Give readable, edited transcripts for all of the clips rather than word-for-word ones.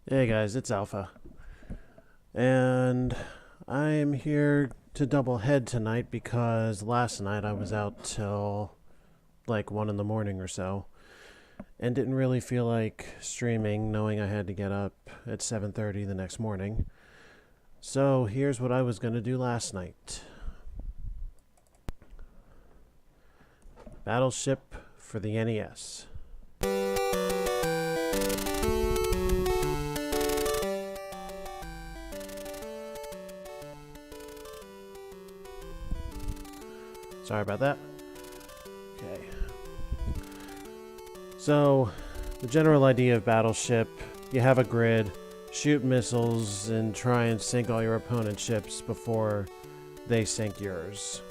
Hey guys, it's Alpha. And I'm here to double head tonight because last night I was out till like 1 in the morning or so and didn't really feel like streaming knowing I had to get up at 7:30 the next morning. So here's what I was going to do last night. Battleship for the NES. Sorry about that. Okay. So, the general idea of Battleship, you have a grid, shoot missiles, and try and sink all your opponent's ships before they sink yours.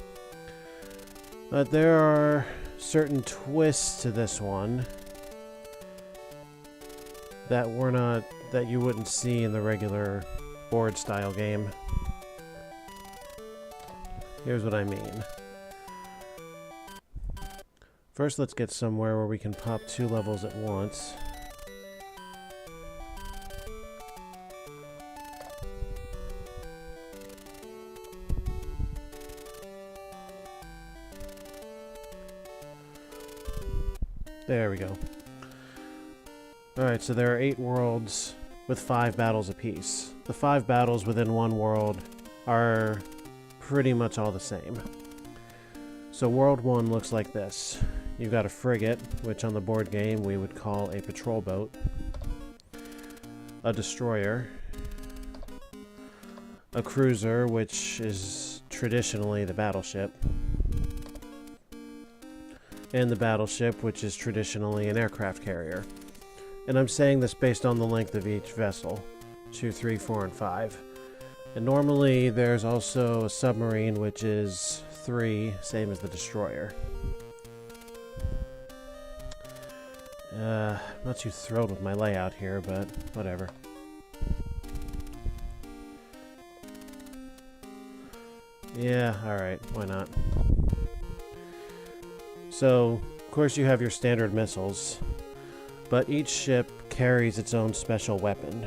But there are certain twists to this one that you wouldn't see in the regular board style game. Here's what I mean. First, let's get somewhere where we can pop 2 levels at once. There we go. Alright, so there are 8 worlds with 5 battles apiece. The 5 battles within one world are pretty much all the same. So World 1 looks like this. You've got a frigate, which on the board game we would call a patrol boat, a destroyer, a cruiser, which is traditionally the battleship, and the battleship, which is traditionally an aircraft carrier. And I'm saying this based on the length of each vessel, 2, 3, 4, and 5. And normally there's also a submarine, which is 3, same as the destroyer. Not too thrilled with my layout here, but whatever. Yeah, alright, why not? So, of course you have your standard missiles, but each ship carries its own special weapon.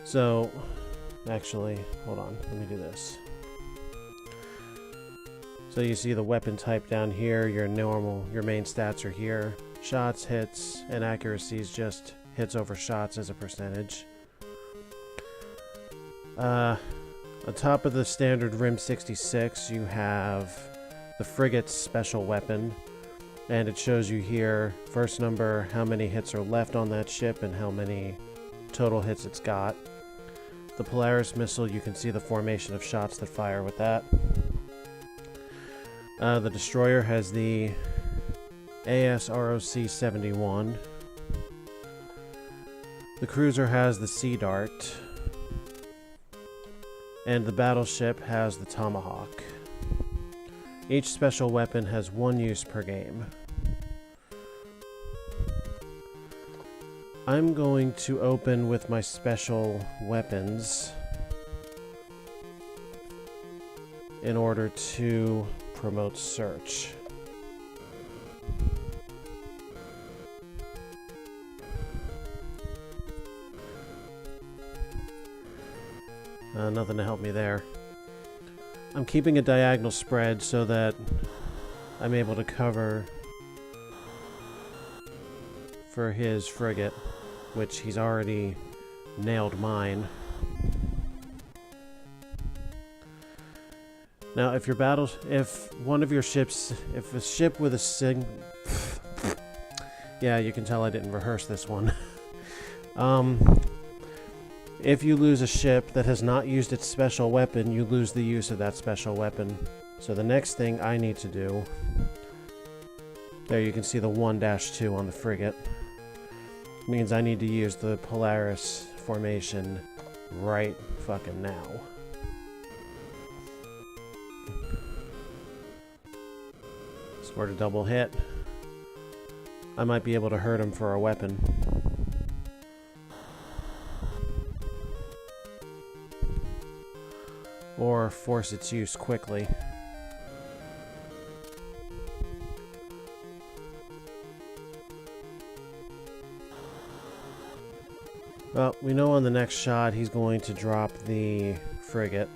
So, actually, hold on, let me do this. So you see the weapon type down here, your main stats are here. Shots, hits, and accuracy is just hits over shots as a percentage. On top of the standard Rim 66, you have the frigate's special weapon, and it shows you here, first number, how many hits are left on that ship and how many total hits it's got. The Polaris missile, you can see the formation of shots that fire with that. The destroyer has the ASROC 71. The cruiser has the Sea Dart. And the battleship has the Tomahawk. Each special weapon has 1 use per game. I'm going to open with my special weapons in order to promote search. Nothing to help me there. I'm keeping a diagonal spread so that I'm able to cover for his frigate, which he's already nailed mine. Now, if one of your ships, if a ship with a yeah, you can tell I didn't rehearse this one. If you lose a ship that has not used its special weapon, you lose the use of that special weapon. So the next thing I need to do, there you can see the 1-2 on the frigate, means I need to use the Polaris formation right fucking now. Scored a double hit. I might be able to hurt him for a weapon. or force its use quickly. Well, we know on the next shot he's going to drop the frigate.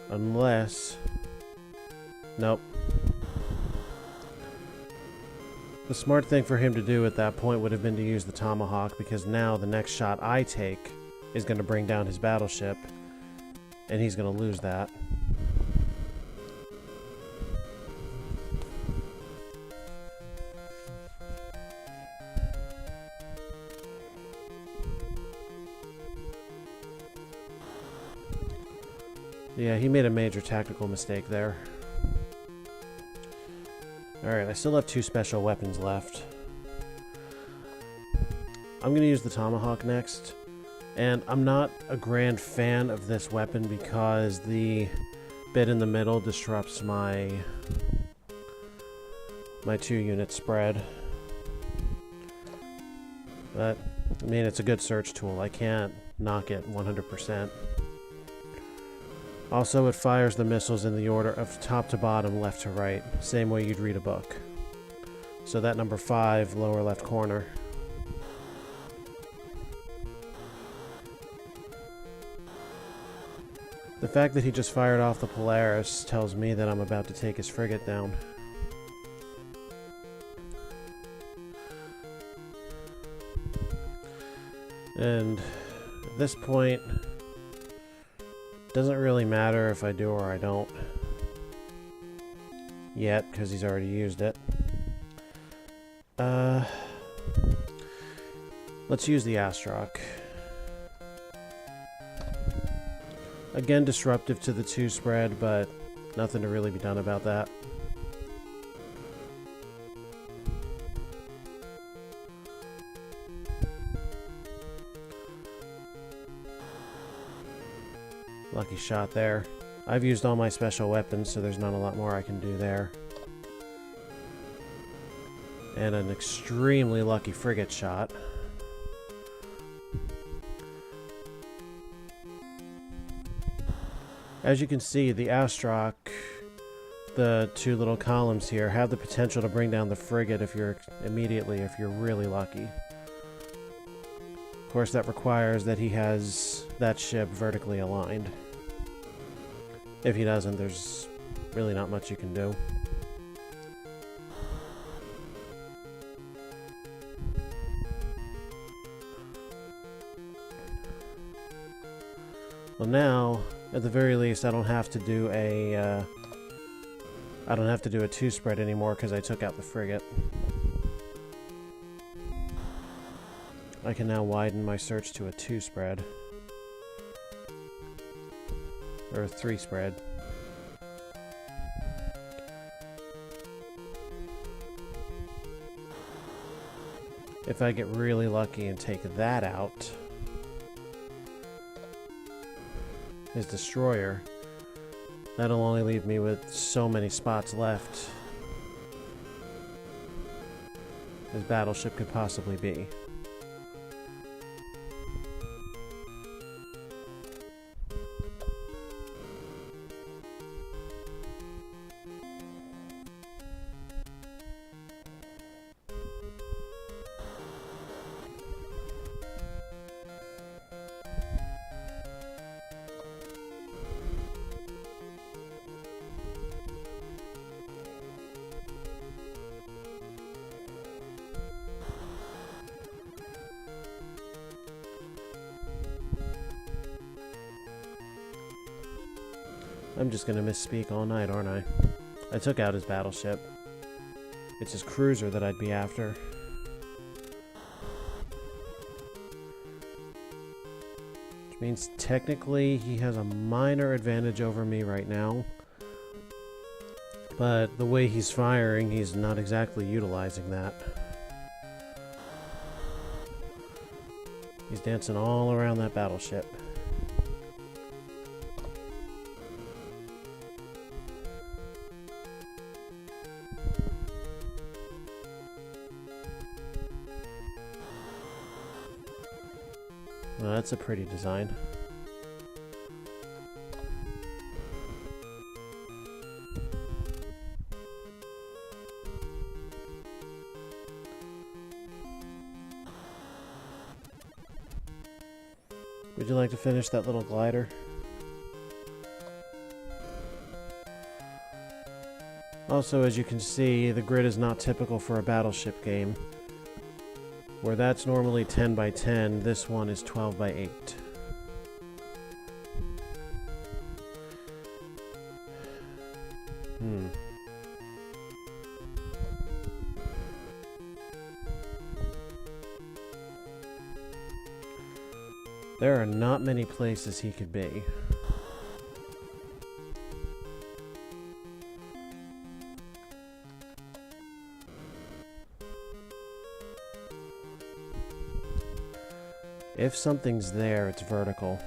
Unless... Nope. The smart thing for him to do at that point would have been to use the tomahawk, because now the next shot I take is going to bring down his battleship, and he's going to lose that. Yeah, he made a major tactical mistake there. Alright, I still have 2 special weapons left. I'm going to use the tomahawk next. And I'm not a grand fan of this weapon because the bit in the middle disrupts my 2-unit spread. But, I mean, it's a good search tool. I can't knock it 100%. Also, it fires the missiles in the order of top to bottom, left to right, same way you'd read a book. So that number 5, lower left corner. The fact that he just fired off the Polaris tells me that I'm about to take his frigate down. And at this point, doesn't really matter if I do or I don't. Yet, because he's already used it. Let's use the Astrock. Again, disruptive to the 2 spread, but nothing to really be done about that. Lucky shot there. I've used all my special weapons, so there's not a lot more I can do there. And an extremely lucky frigate shot. As you can see, the Astrock, the 2 little columns here, have the potential to bring down the frigate if you're really lucky. Of course, that requires that he has that ship vertically aligned. If he doesn't, there's really not much you can do. Well, now, at the very least, I don't have to do a 2 spread anymore because I took out the frigate. I can now widen my search to a 2 spread. Or a 3 spread. If I get really lucky and take that out, his destroyer, that'll only leave me with so many spots left his battleship could possibly be. I'm just gonna misspeak all night, aren't I? I took out his battleship. It's his cruiser that I'd be after. Which means technically he has a minor advantage over me right now. But the way he's firing, he's not exactly utilizing that. He's dancing all around that battleship. Well, that's a pretty design. Would you like to finish that little glider? Also, as you can see, the grid is not typical for a Battleship game. Where that's normally 10 by 10, this one is 12 by 8. There are not many places he could be. If something's there, it's vertical.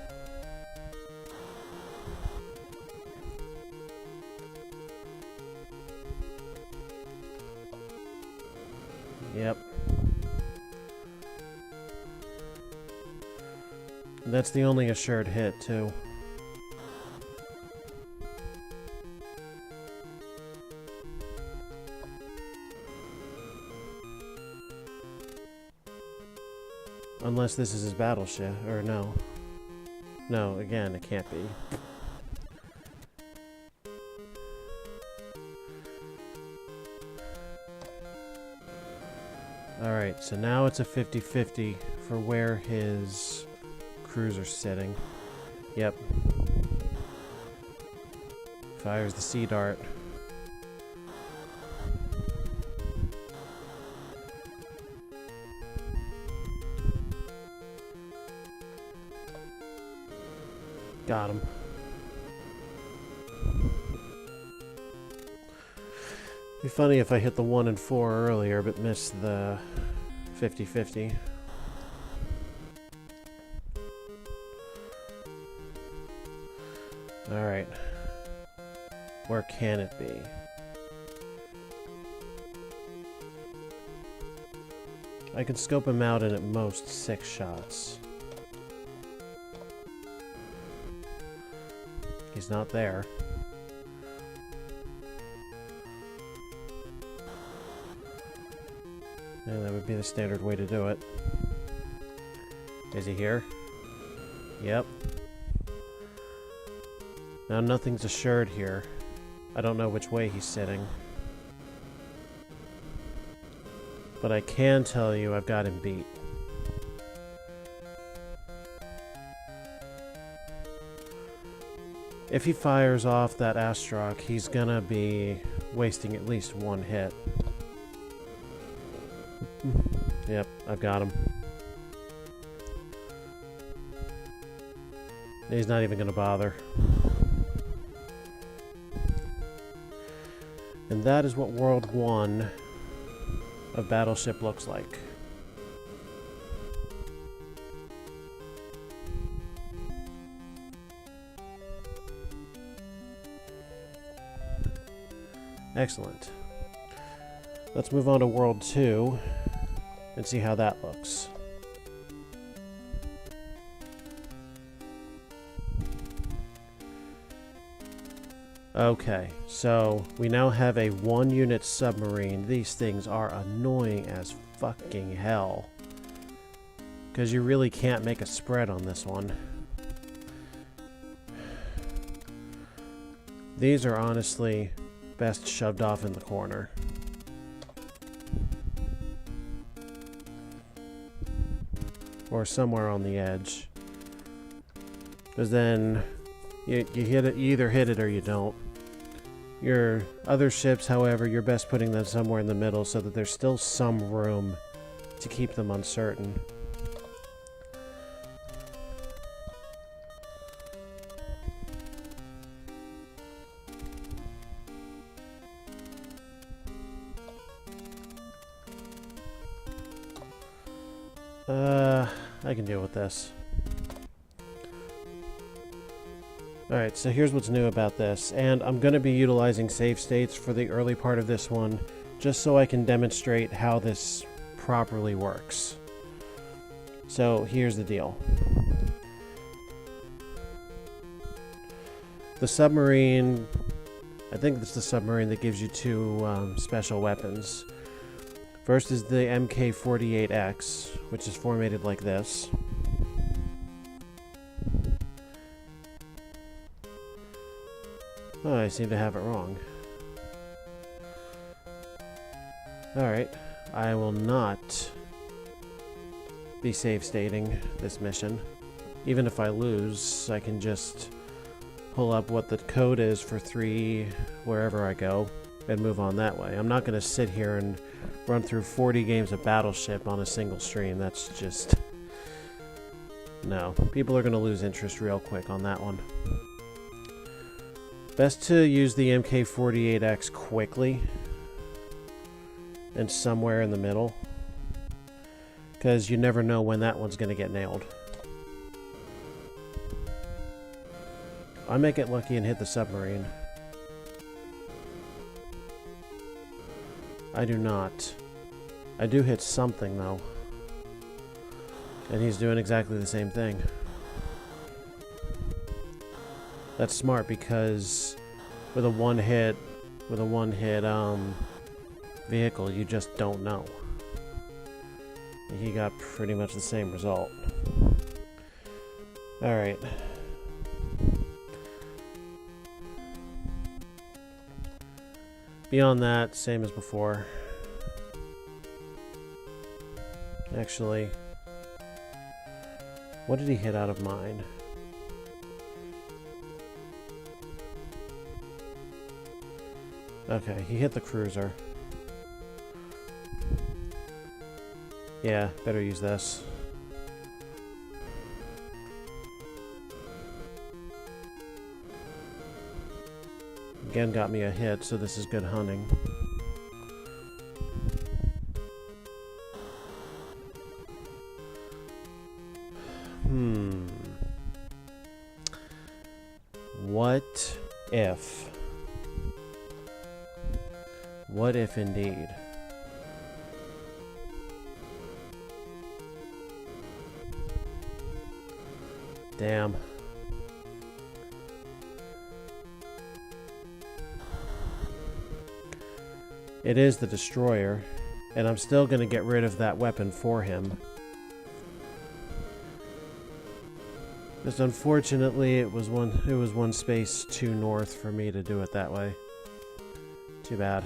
Yep. That's the only assured hit, too. Unless this is his battleship, or no. No, again, it can't be. Alright, so now it's a 50-50 for where his cruiser's sitting. Yep. Fires the sea dart. Got him. Be funny if I hit the 1 and 4 earlier, but missed the 50-50. Alright. Where can it be? I can scope him out in at most 6 shots. He's not there. And that would be the standard way to do it. Is he here? Yep. Now nothing's assured here. I don't know which way he's sitting. But I can tell you I've got him beat. If he fires off that Astrock, he's gonna be wasting at least 1 hit. Yep, I've got him. He's not even gonna bother. And that is what World 1 of Battleship looks like. Excellent. Let's move on to World 2 and see how that looks. Okay, so we now have a 1-unit submarine. These things are annoying as fucking hell, because you really can't make a spread on this one. These are honestly best shoved off in the corner. Or somewhere on the edge. Because then you hit it, you either hit it or you don't. Your other ships, however, you're best putting them somewhere in the middle so that there's still some room to keep them uncertain. I can deal with this. Alright, so here's what's new about this, and I'm going to be utilizing save states for the early part of this one, just so I can demonstrate how this properly works. So here's the deal. The submarine, I think it's the submarine that gives you 2 special weapons. First is the MK-48X, which is formatted like this. Oh, I seem to have it wrong. Alright, I will not be save stating this mission. Even if I lose, I can just pull up what the code is for 3 wherever I go and move on that way. I'm not going to sit here and run through 40 games of Battleship on a single stream. That's just... no. People are going to lose interest real quick on that one. Best to use the MK48X quickly and somewhere in the middle, because you never know when that one's going to get nailed. I may get lucky and hit the submarine. I do not. I do hit something though. And he's doing exactly the same thing. That's smart because with a one-hit vehicle, you just don't know. He got pretty much the same result. Alright. Beyond that, same as before. Actually, what did he hit out of mine? Okay, he hit the cruiser. Yeah, better use this. Again, got me a hit, so this is good hunting. What if? What if indeed? Damn. It is the destroyer, and I'm still going to get rid of that weapon for him. Just unfortunately, it was one space too north for me to do it that way. Too bad.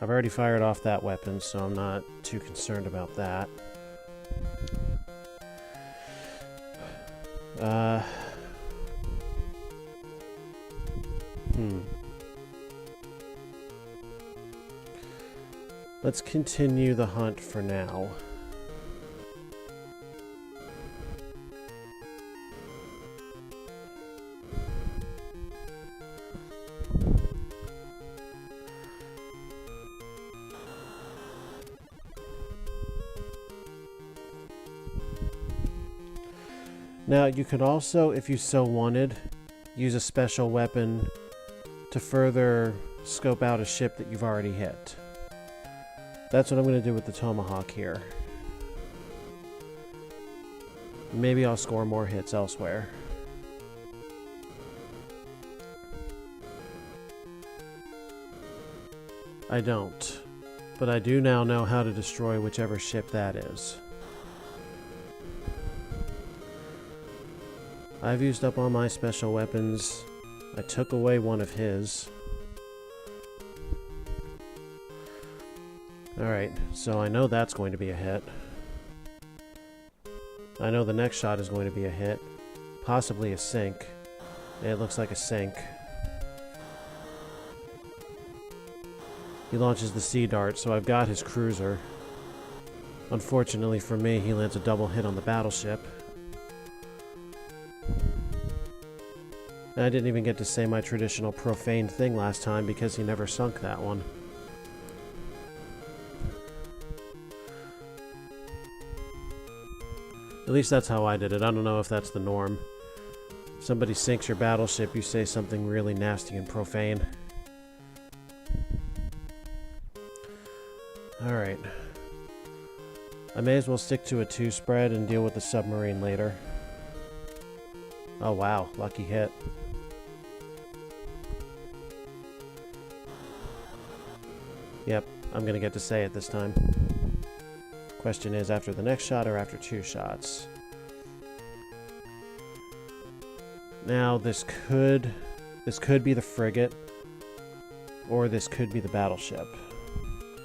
I've already fired off that weapon, so I'm not too concerned about that. Let's continue the hunt for now. Now, you could also, if you so wanted, use a special weapon to further scope out a ship that you've already hit. That's what I'm going to do with the Tomahawk here. Maybe I'll score more hits elsewhere. I don't. But I do now know how to destroy whichever ship that is. I've used up all my special weapons. I took away one of his. Alright, so I know that's going to be a hit. I know the next shot is going to be a hit. Possibly a sink. It looks like a sink. He launches the sea dart, so I've got his cruiser. Unfortunately for me, he lands a double hit on the battleship. And I didn't even get to say my traditional profane thing last time because he never sunk that one. At least that's how I did it. I don't know if that's the norm. If somebody sinks your battleship, you say something really nasty and profane. Alright. I may as well stick to a 2 spread and deal with the submarine later. Oh wow, lucky hit. Yep, I'm gonna get to say it this time. Question is, after the next shot or after 2 shots? Now, this could be the frigate, or this could be the battleship.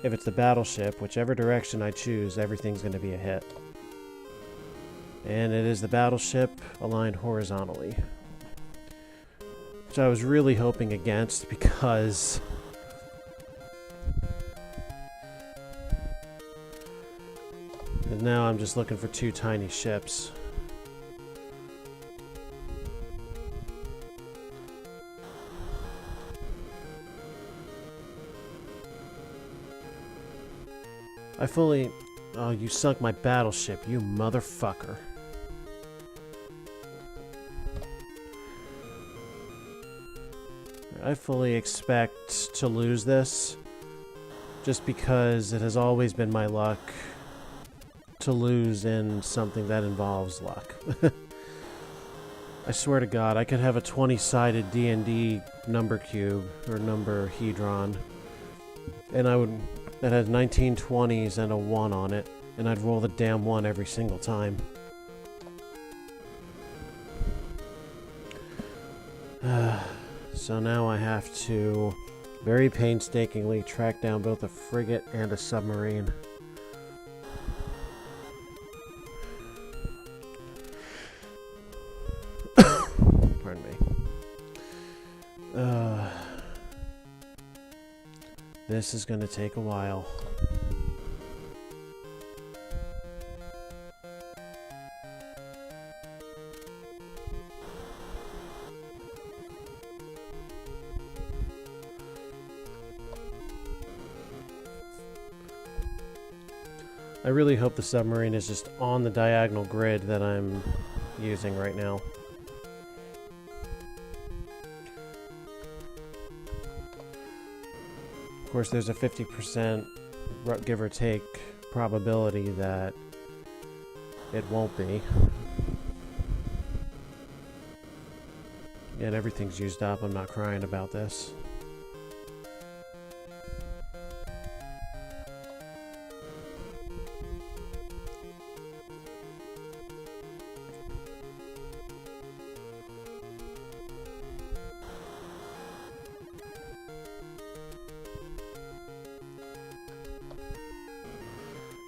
If it's the battleship, whichever direction I choose, everything's going to be a hit. And it is the battleship aligned horizontally. Which I was really hoping against, because and now I'm just looking for two tiny ships. Oh, you sunk my battleship, you motherfucker. I fully expect to lose this, just because it has always been my luck to lose in something that involves luck. I swear to God, I could have a 20-sided D&D number cube, or number hedron, and that had 19 20s and a 1 on it, and I'd roll the damn 1 every single time. So now I have to very painstakingly track down both a frigate and a submarine. Pardon me. This is going to take a while. I really hope the submarine is just on the diagonal grid that I'm using right now. Of course, there's a 50% give or take probability that it won't be. Yet everything's used up. I'm not crying about this.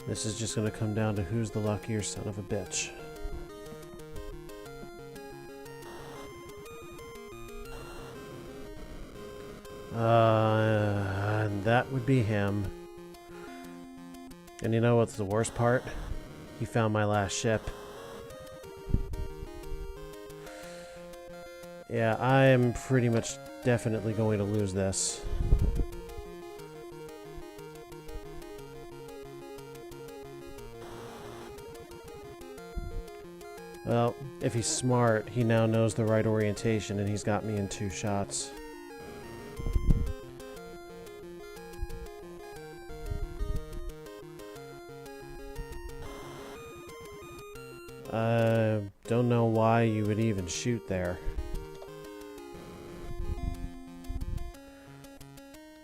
This is just going to come down to who's the luckier son of a bitch. And that would be him. And you know what's the worst part? He found my last ship. Yeah, I am pretty much definitely going to lose this. Well, if he's smart, he now knows the right orientation, and he's got me in 2 shots. Don't know why you would even shoot there.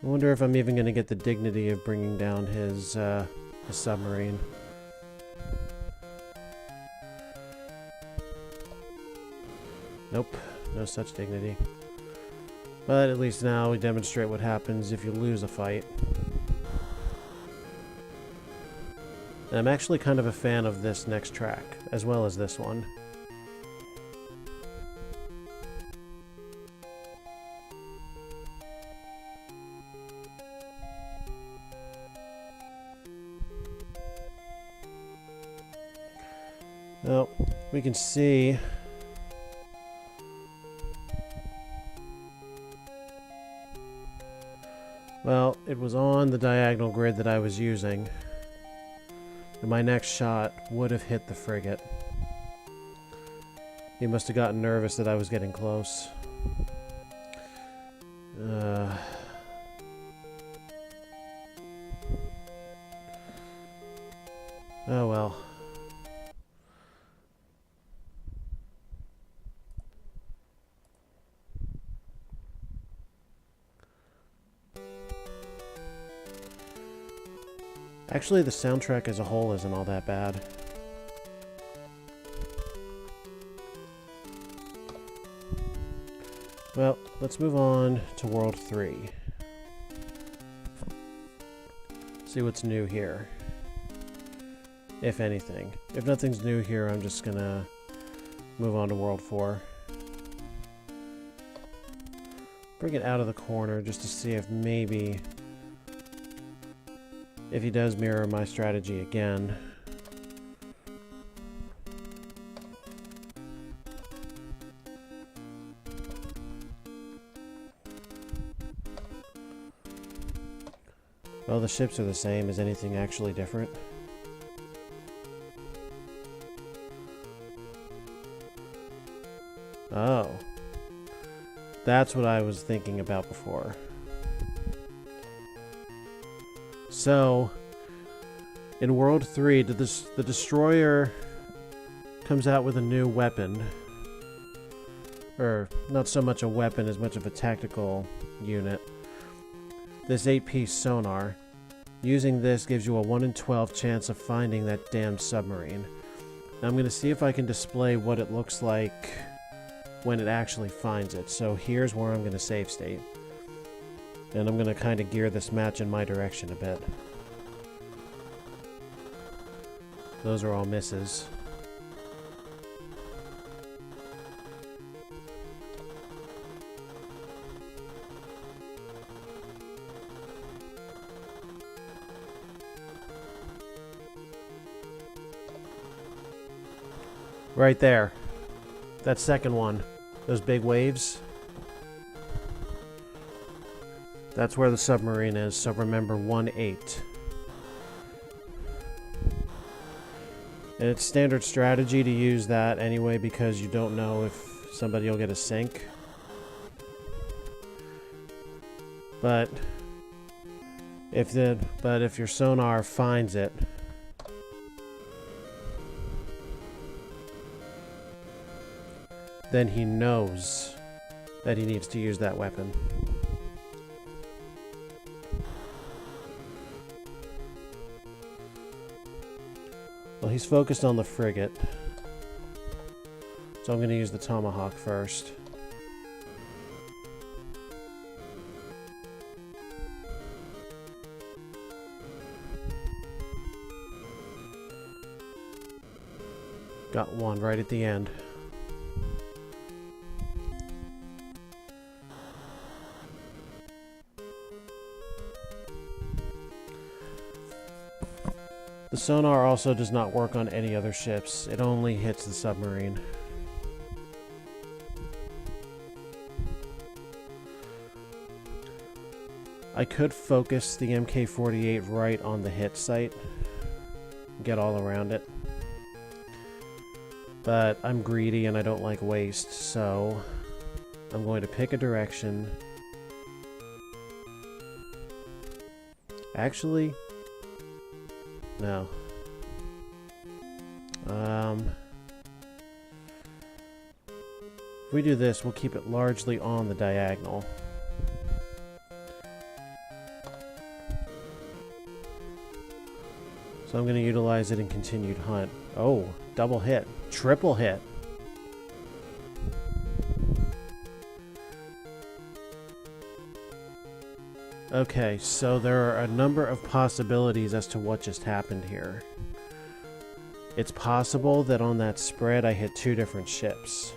I wonder if I'm even going to get the dignity of bringing down his submarine. Nope, no such dignity. But at least now we demonstrate what happens if you lose a fight. And I'm actually kind of a fan of this next track, as well as this one. Well, we can see well, it was on the diagonal grid that I was using, and my next shot would have hit the frigate. He must have gotten nervous that I was getting close. Oh well. Actually, the soundtrack as a whole isn't all that bad. Well, let's move on to World 3. See what's new here. If anything. If nothing's new here, I'm just gonna move on to World 4. Bring it out of the corner just to see if maybe... if he does mirror my strategy again. Well, the ships are the same. Is anything actually different? Oh. That's what I was thinking about before. So, in World 3, the Destroyer comes out with a new weapon. Or, not so much a weapon as much of a tactical unit. This 8-piece sonar. Using this gives you a 1 in 12 chance of finding that damned submarine. Now I'm going to see if I can display what it looks like when it actually finds it. So here's where I'm going to save state. And I'm going to kind of gear this match in my direction a bit. Those are all misses. Right there. That second one. Those big waves. That's where the submarine is, so remember 1-8. And it's standard strategy to use that anyway because you don't know if somebody will get a sink. But if your sonar finds it, then he knows that he needs to use that weapon. Well, he's focused on the frigate, so I'm going to use the Tomahawk first. Got one right at the end. The sonar also does not work on any other ships. It only hits the submarine. I could focus the MK48 right on the hit site, get all around it. But I'm greedy and I don't like waste, so I'm going to pick a direction. Actually, no. If we do this, we'll keep it largely on the diagonal. So I'm going to utilize it in continued hunt. Oh, double hit. Triple hit. Okay, so there are a number of possibilities as to what just happened here. It's possible that on that spread I hit two different ships.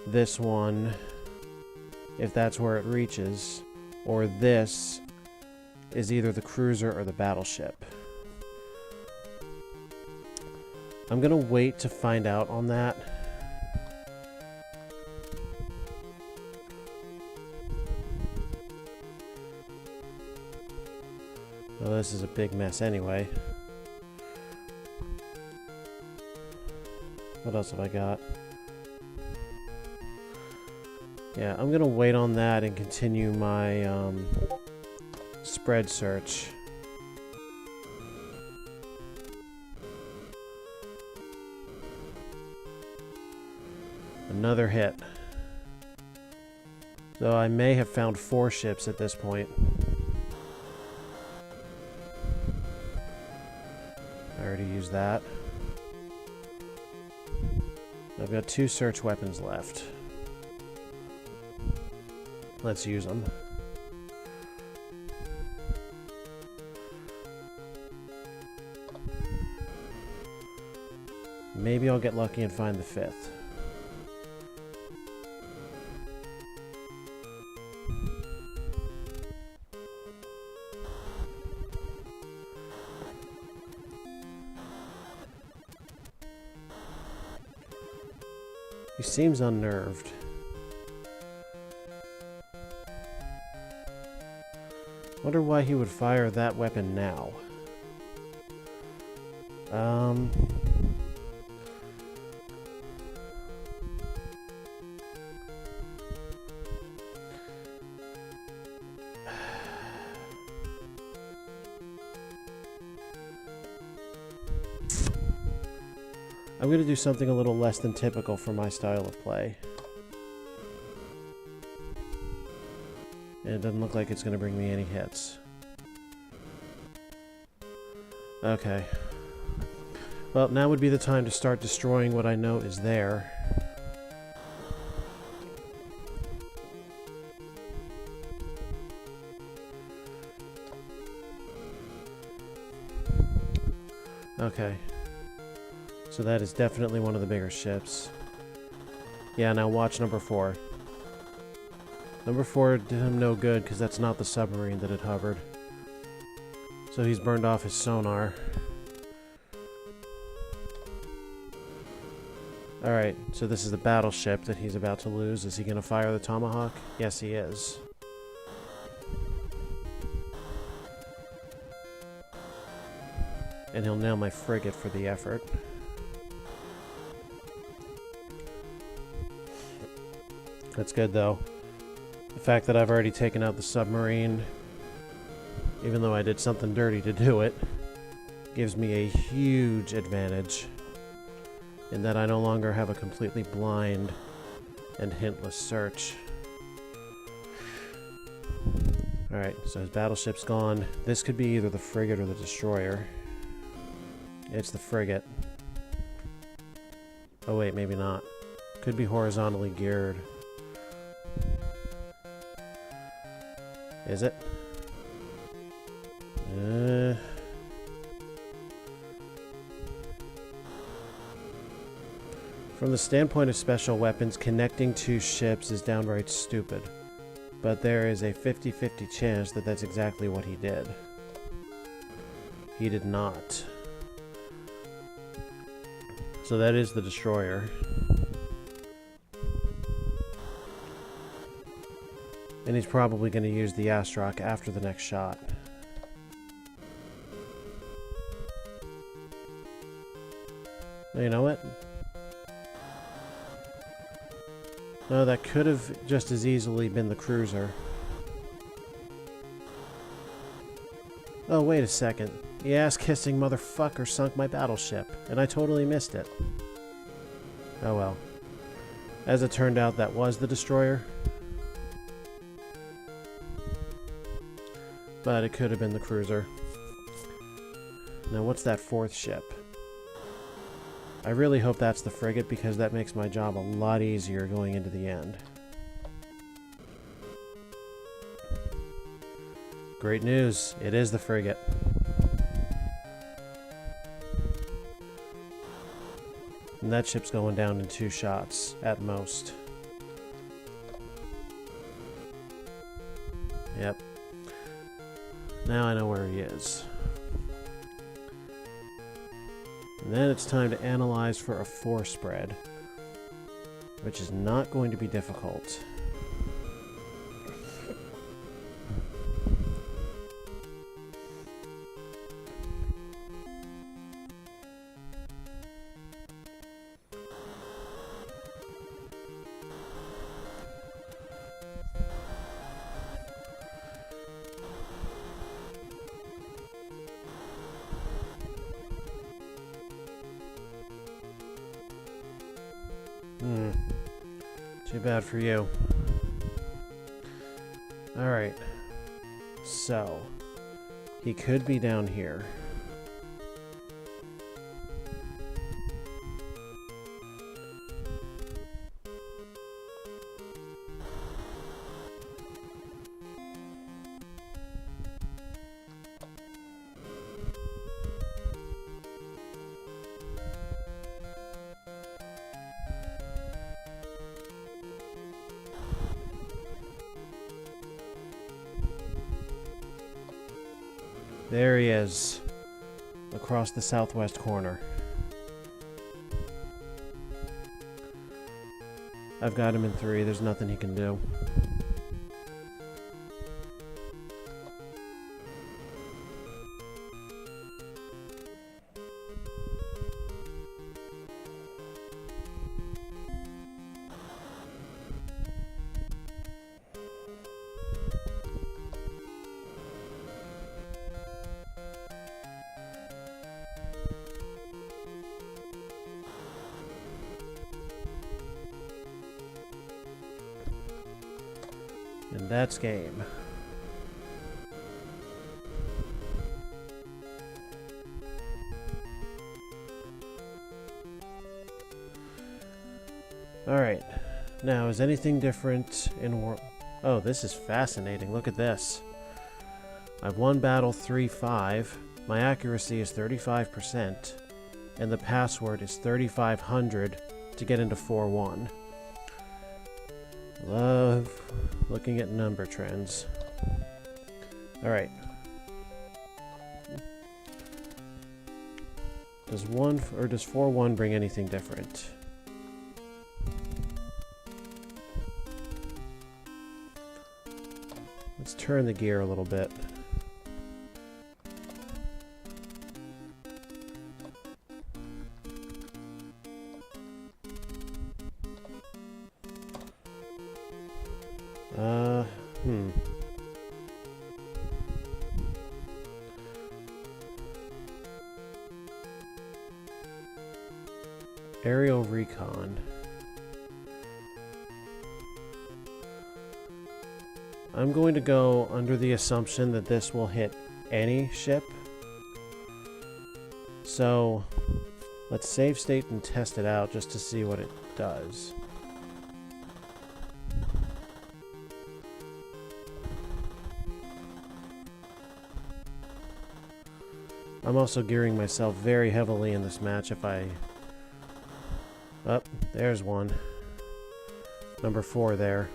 This one, if that's where it reaches, or this is either the cruiser or the battleship. I'm gonna wait to find out on that. Well, this is a big mess anyway. What else have I got? Yeah, I'm gonna wait on that and continue my spread search. Another hit. So I may have found 4 ships at this point. I already used that. I've got 2 search weapons left. Let's use them. Maybe I'll get lucky and find the 5th. He seems unnerved. Wonder why he would fire that weapon now. I'm going to do something a little less than typical for my style of play. And it doesn't look like it's going to bring me any hits. Okay. Well, now would be the time to start destroying what I know is there. Okay. So that is definitely one of the bigger ships. Yeah, now watch number 4. Number 4 did him no good because that's not the submarine that had hovered. So he's burned off his sonar. Alright, so this is the battleship that he's about to lose. Is he going to fire the tomahawk? Yes, he is. And he'll nail my frigate for the effort. That's good, though. The fact that I've already taken out the submarine, even though I did something dirty to do it, gives me a huge advantage in that I no longer have a completely blind and hintless search. Alright, so his battleship's gone. This could be either the frigate or the destroyer. It's the frigate. Oh wait, maybe not. Could be horizontally geared. Is it? From the standpoint of special weapons, connecting 2 ships is downright stupid. But there is a 50-50 chance that that's exactly what he did. He did not. So that is the destroyer. And he's probably going to use the Astrock after the next shot. You know what? No, that could have just as easily been the cruiser. Oh, wait a second. The ass-kissing motherfucker sunk my battleship, and I totally missed it. Oh well. As it turned out, that was the destroyer. But it could have been the cruiser. Now, what's that 4th ship? I really hope that's the frigate, because that makes my job a lot easier going into the end. Great news, it is the frigate. And that ship's going down in 2 shots, at most. Yep. Now I know where he is. And then it's time to analyze for a 4 spread, which is not going to be difficult. Too bad for you. Alright. So, he could be down here. There he is. Across the southwest corner. I've got him in 3. There's nothing he can do. And that's game. Alright. Now, is anything different in world... Oh, this is fascinating. Look at this. I've won battle 3-5. My accuracy is 35%. And the password is 3500 to get into 4-1. Love looking at number trends. Alright. Does 4-1 bring anything different? Let's turn the gear a little bit. Aerial recon. I'm going to go under the assumption that this will hit any ship. So let's save state and test it out just to see what it does. I'm also gearing myself very heavily in this match if I... Oh, there's one. Number 4 there.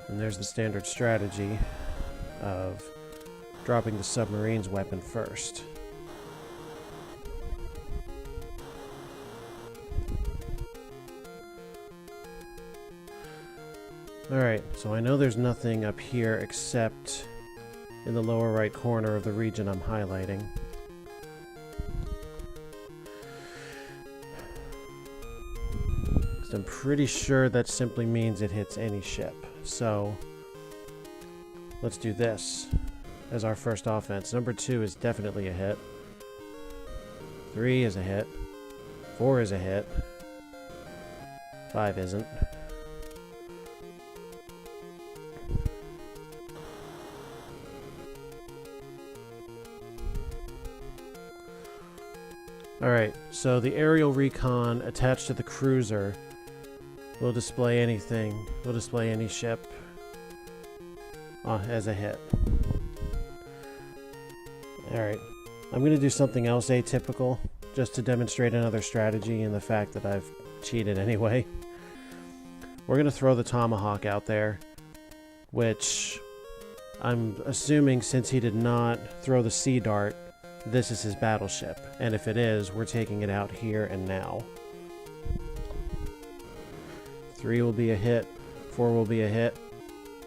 And there's the standard strategy of dropping the submarine's weapon first. Alright, so I know there's nothing up here except in the lower right corner of the region I'm highlighting. I'm pretty sure that simply means it hits any ship. So let's do this as our first offense. Number 2 is definitely a hit. 3 is a hit. 4 is a hit. 5 isn't. Alright, so the aerial recon attached to the cruiser will display anything. Will display any ship as a hit. Alright, I'm going to do something else atypical just to demonstrate another strategy and the fact that I've cheated anyway. We're going to throw the Tomahawk out there, which I'm assuming since he did not throw the Sea Dart, this is his battleship. And if it is, we're taking it out here and now. 3 will be a hit, 4 will be a hit,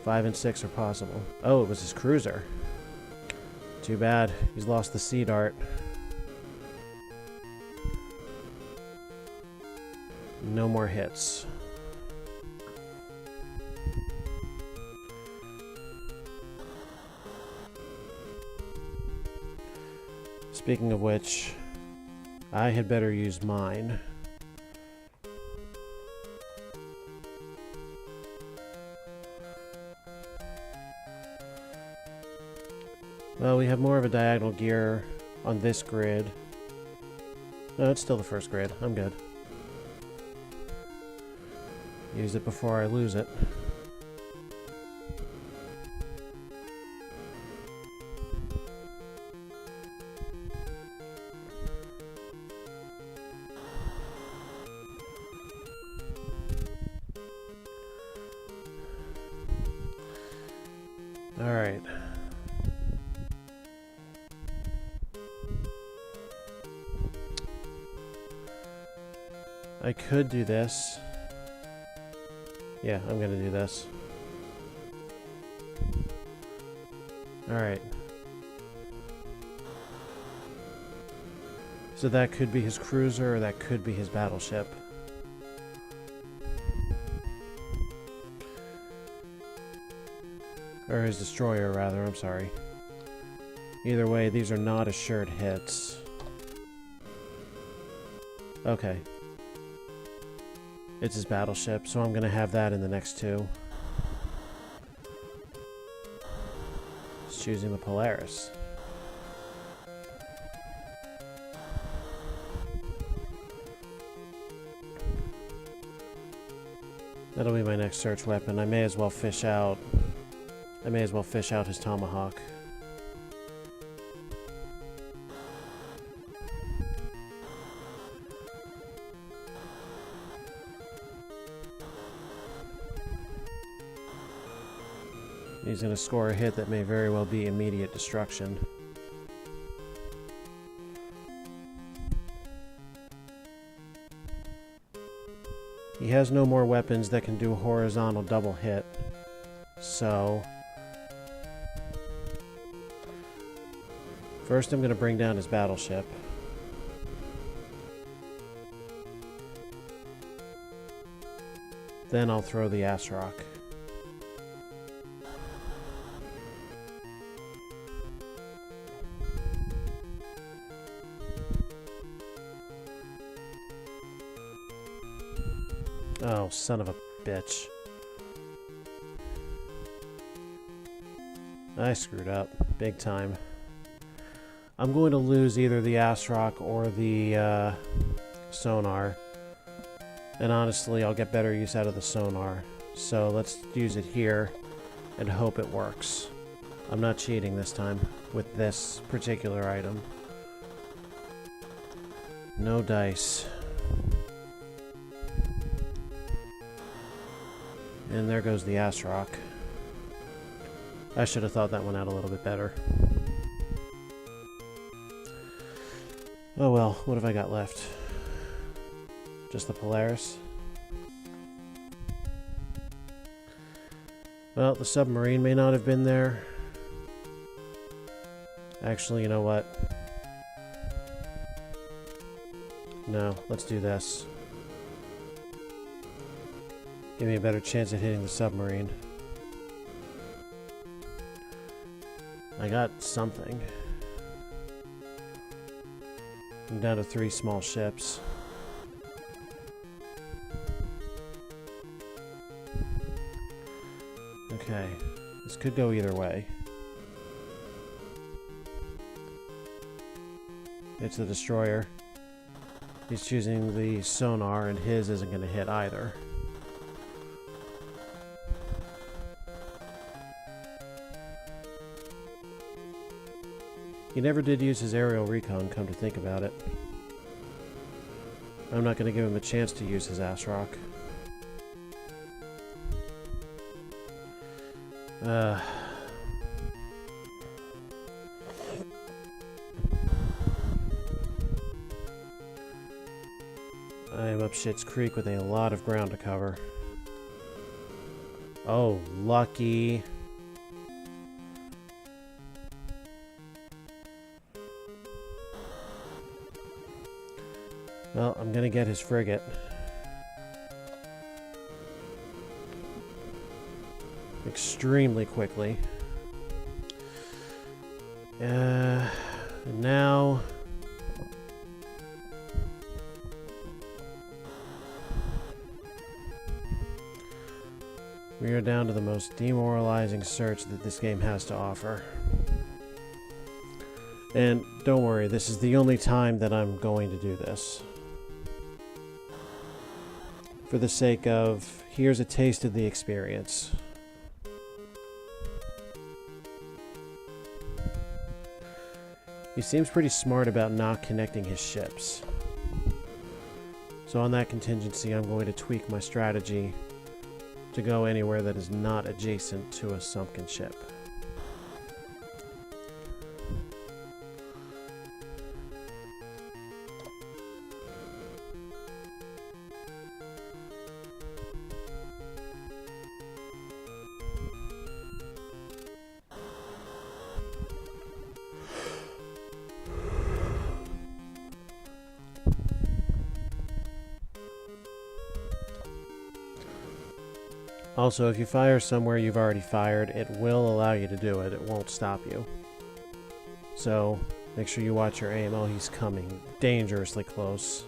5 and 6 are possible. Oh, it was his cruiser. Too bad, he's lost the Sea Dart. No more hits. Speaking of which, I had better use mine. Well, we have more of a diagonal gear on this grid. No, it's still the first grid. I'm good. Use it before I lose it. Alright. I could do this. Yeah, I'm gonna do this. Alright. So that could be his cruiser, or that could be his battleship. Or his destroyer, rather, I'm sorry. Either way, these are not assured hits. Okay. It's his battleship, so I'm gonna have that in the next two. Just choosing the Polaris. That'll be my next search weapon. I may as well fish out his tomahawk. He's going to score a hit that may very well be immediate destruction. He has no more weapons that can do a horizontal double hit, so first I'm going to bring down his battleship. Then I'll throw the ass rock. Oh, son of a bitch. I screwed up. Big time. I'm going to lose either the ass rock or the sonar. And honestly, I'll get better use out of the sonar. So let's use it here and hope it works. I'm not cheating this time with this particular item. No dice. And there goes the ass rock. I should have thought that one out a little bit better. Oh well, what have I got left? Just the Polaris? Well, the submarine may not have been there. Actually, you know what? No, let's do this. Give me a better chance at hitting the submarine. I got something. I'm down to 3 small ships. Okay, this could go either way. It's the destroyer. He's choosing the sonar, and his isn't going to hit either. He never did use his aerial recon, come to think about it. I'm not going to give him a chance to use his ass rock. I am up Shit's Creek with a lot of ground to cover. Oh, lucky. Well, I'm gonna get his frigate. Extremely quickly. And now... we are down to the most demoralizing search that this game has to offer. And don't worry, this is the only time that I'm going to do this. For the sake of, here's a taste of the experience. He seems pretty smart about not connecting his ships. So on that contingency, I'm going to tweak my strategy to go anywhere that is not adjacent to a sunken ship. Also, if you fire somewhere you've already fired, it will allow you to do it. It won't stop you. So, make sure you watch your aim. Oh, he's coming. Dangerously close.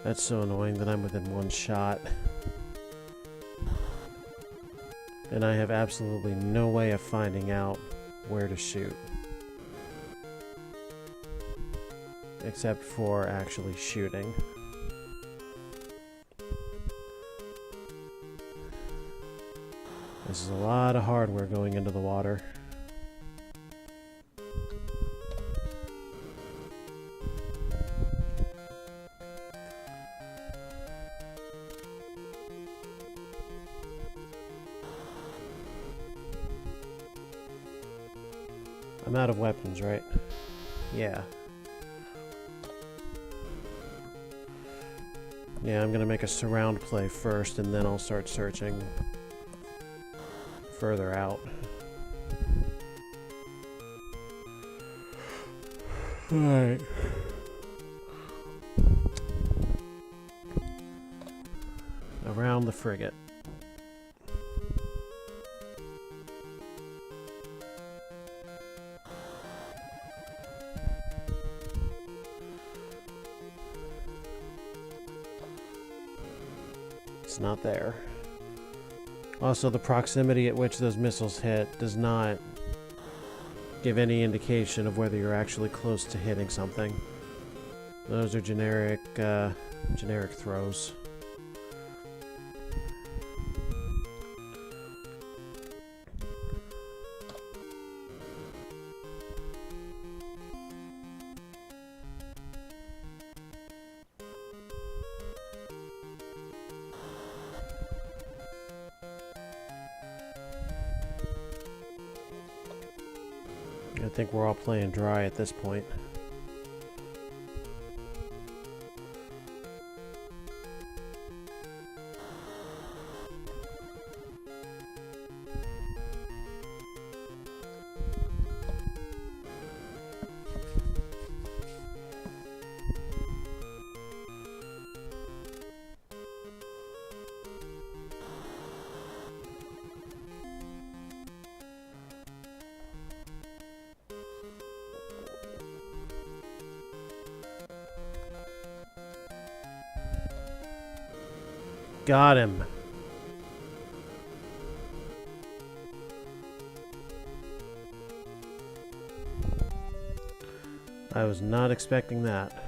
That's so annoying that I'm within one shot. And I have absolutely no way of finding out where to shoot. Except for actually shooting. This is a lot of hardware going into the water. I'm out of weapons, right? Yeah. Yeah, I'm gonna make a surround play first, and then I'll start searching further out. Alright. Around the frigate. It's not there. Also, the proximity at which those missiles hit does not give any indication of whether you're actually close to hitting something. Those are generic throws. I think we're all playing dry at this point. Got him. I was not expecting that.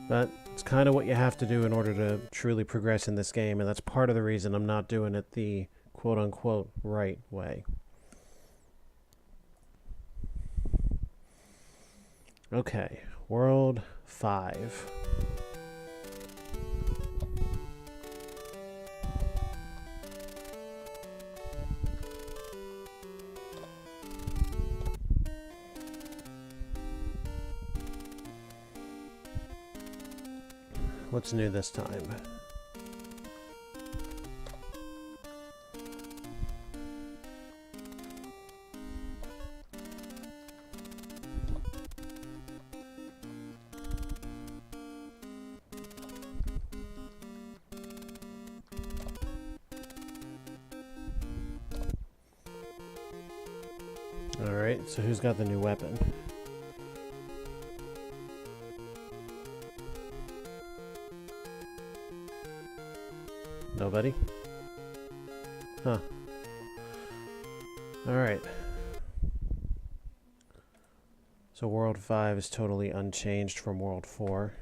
But it's kind of what you have to do in order to truly progress in this game, and that's part of the reason I'm not doing it the quote-unquote right way. Okay, World 5. What's new this time? Alright, so who's got the new weapon? Nobody? Huh. Alright. So World 5 is totally unchanged from World 4.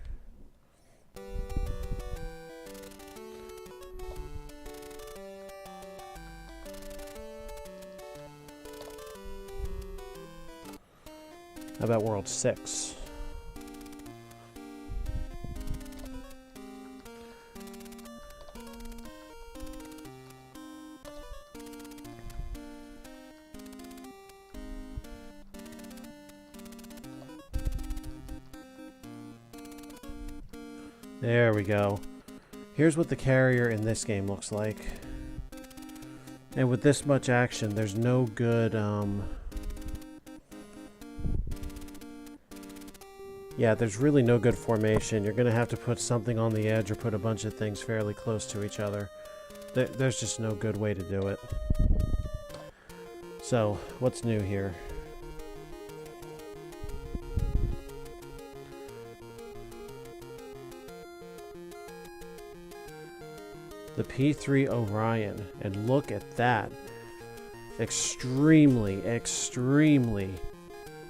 about World 6? There we go. Here's what the carrier in this game looks like. And with this much action, there's no good, yeah, there's really no good formation. You're gonna have to put something on the edge or put a bunch of things fairly close to each other. There's just no good way to do it. So, what's new here? The P3 Orion, and look at that. Extremely, extremely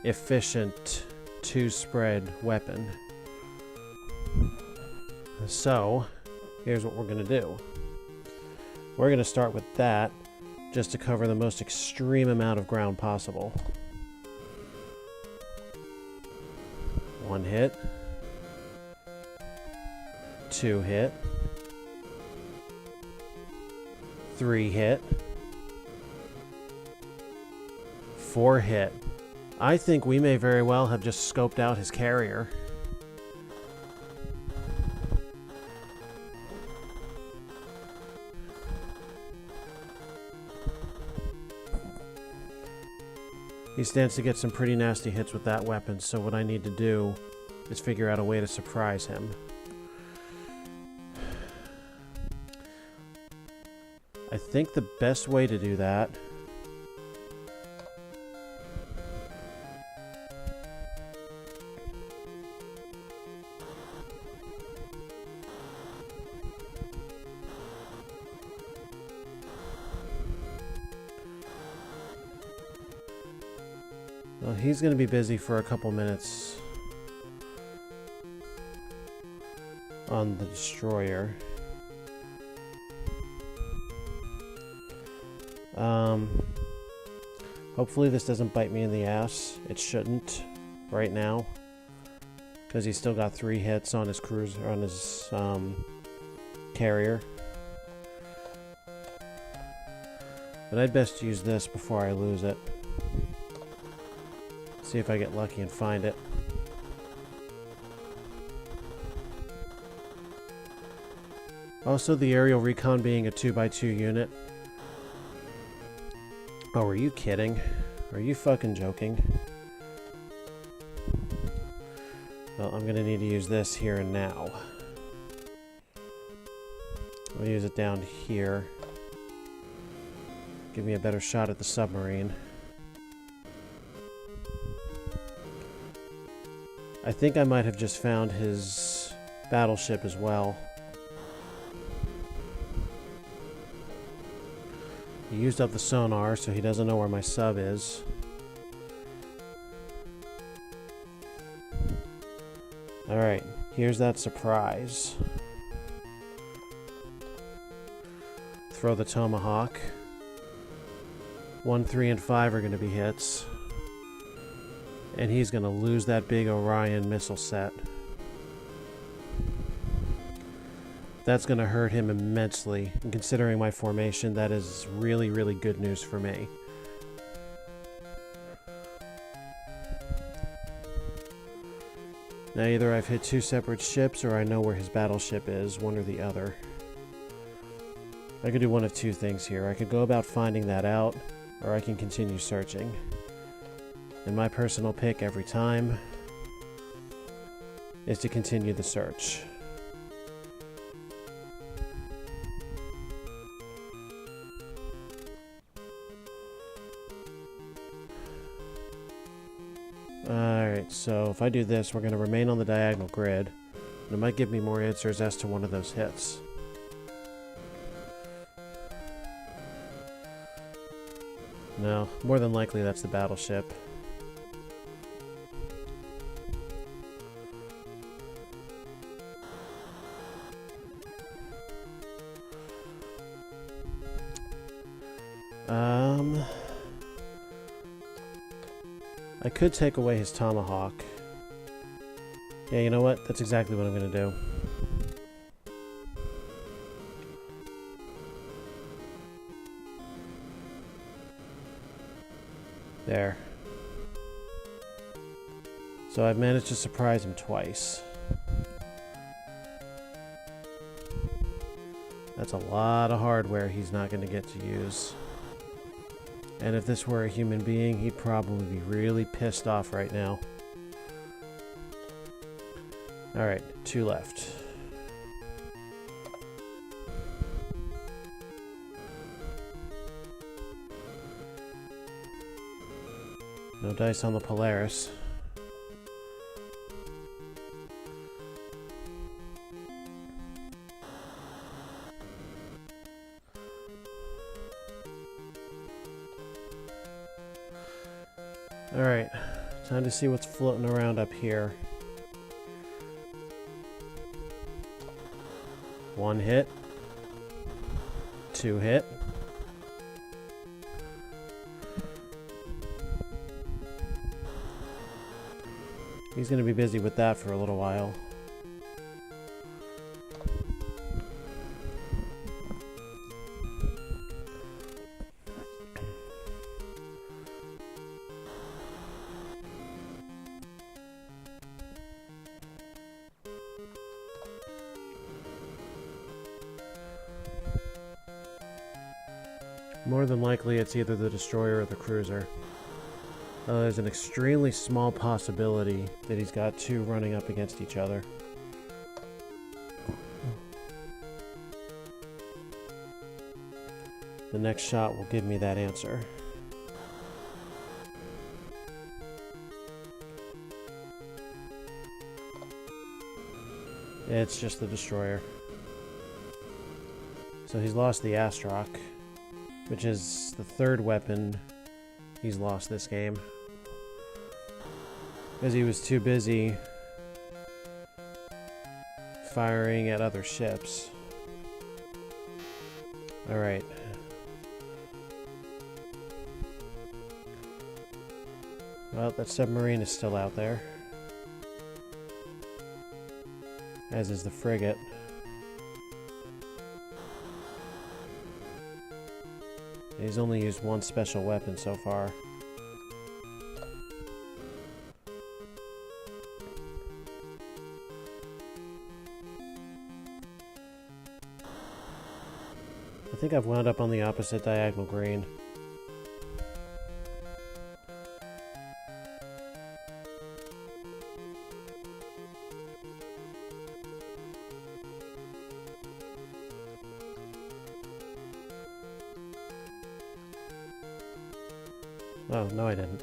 efficient two-spread weapon. So, here's what we're going to do. We're going to start with that, just to cover the most extreme amount of ground possible. 1 hit. 2 hit. 3 hit. 4 hit. I think we may very well have just scoped out his carrier. He stands to get some pretty nasty hits with that weapon, so what I need to do is figure out a way to surprise him. I think the best way to do that well, he's going to be busy for a couple minutes on the destroyer. Hopefully this doesn't bite me in the ass. It shouldn't right now, because he's still got 3 hits on his cruiser, on his carrier. But I'd best use this before I lose it. See if I get lucky and find it. Also, the aerial recon being a 2x2 unit. Oh, are you kidding? Are you fucking joking? Well, I'm gonna need to use this here and now. I'll use it down here. Give me a better shot at the submarine. I think I might have just found his battleship as well. He used up the sonar, so he doesn't know where my sub is. Alright, here's that surprise. Throw the tomahawk. 1, 3, and 5 are going to be hits. And he's going to lose that big Orion missile set. That's going to hurt him immensely, and considering my formation, that is really, really good news for me. Now either I've hit 2 separate ships, or I know where his battleship is, one or the other. I could do one of 2 things here. I could go about finding that out, or I can continue searching. And my personal pick every time is to continue the search. Alright, so if I do this, we're going to remain on the diagonal grid. And it might give me more answers as to one of those hits. No, more than likely that's the battleship. I could take away his tomahawk. Yeah, you know what? That's exactly what I'm going to do. There. So I've managed to surprise him twice. That's a lot of hardware he's not going to get to use. And if this were a human being, he'd probably be really pissed off right now. Alright, 2 left. No dice on the Polaris. Alright, time to see what's floating around up here. 1 hit. 2 hit. He's going to be busy with that for a little while. More than likely, it's either the destroyer or the cruiser. There's an extremely small possibility that he's got 2 running up against each other. The next shot will give me that answer. It's just the destroyer. So he's lost the Astrock, which is the 3rd weapon he's lost this game. Because he was too busy firing at other ships. Alright. Well, that submarine is still out there. As is the frigate. He's only used 1 special weapon so far. I think I've wound up on the opposite diagonal green. Oh, no I didn't.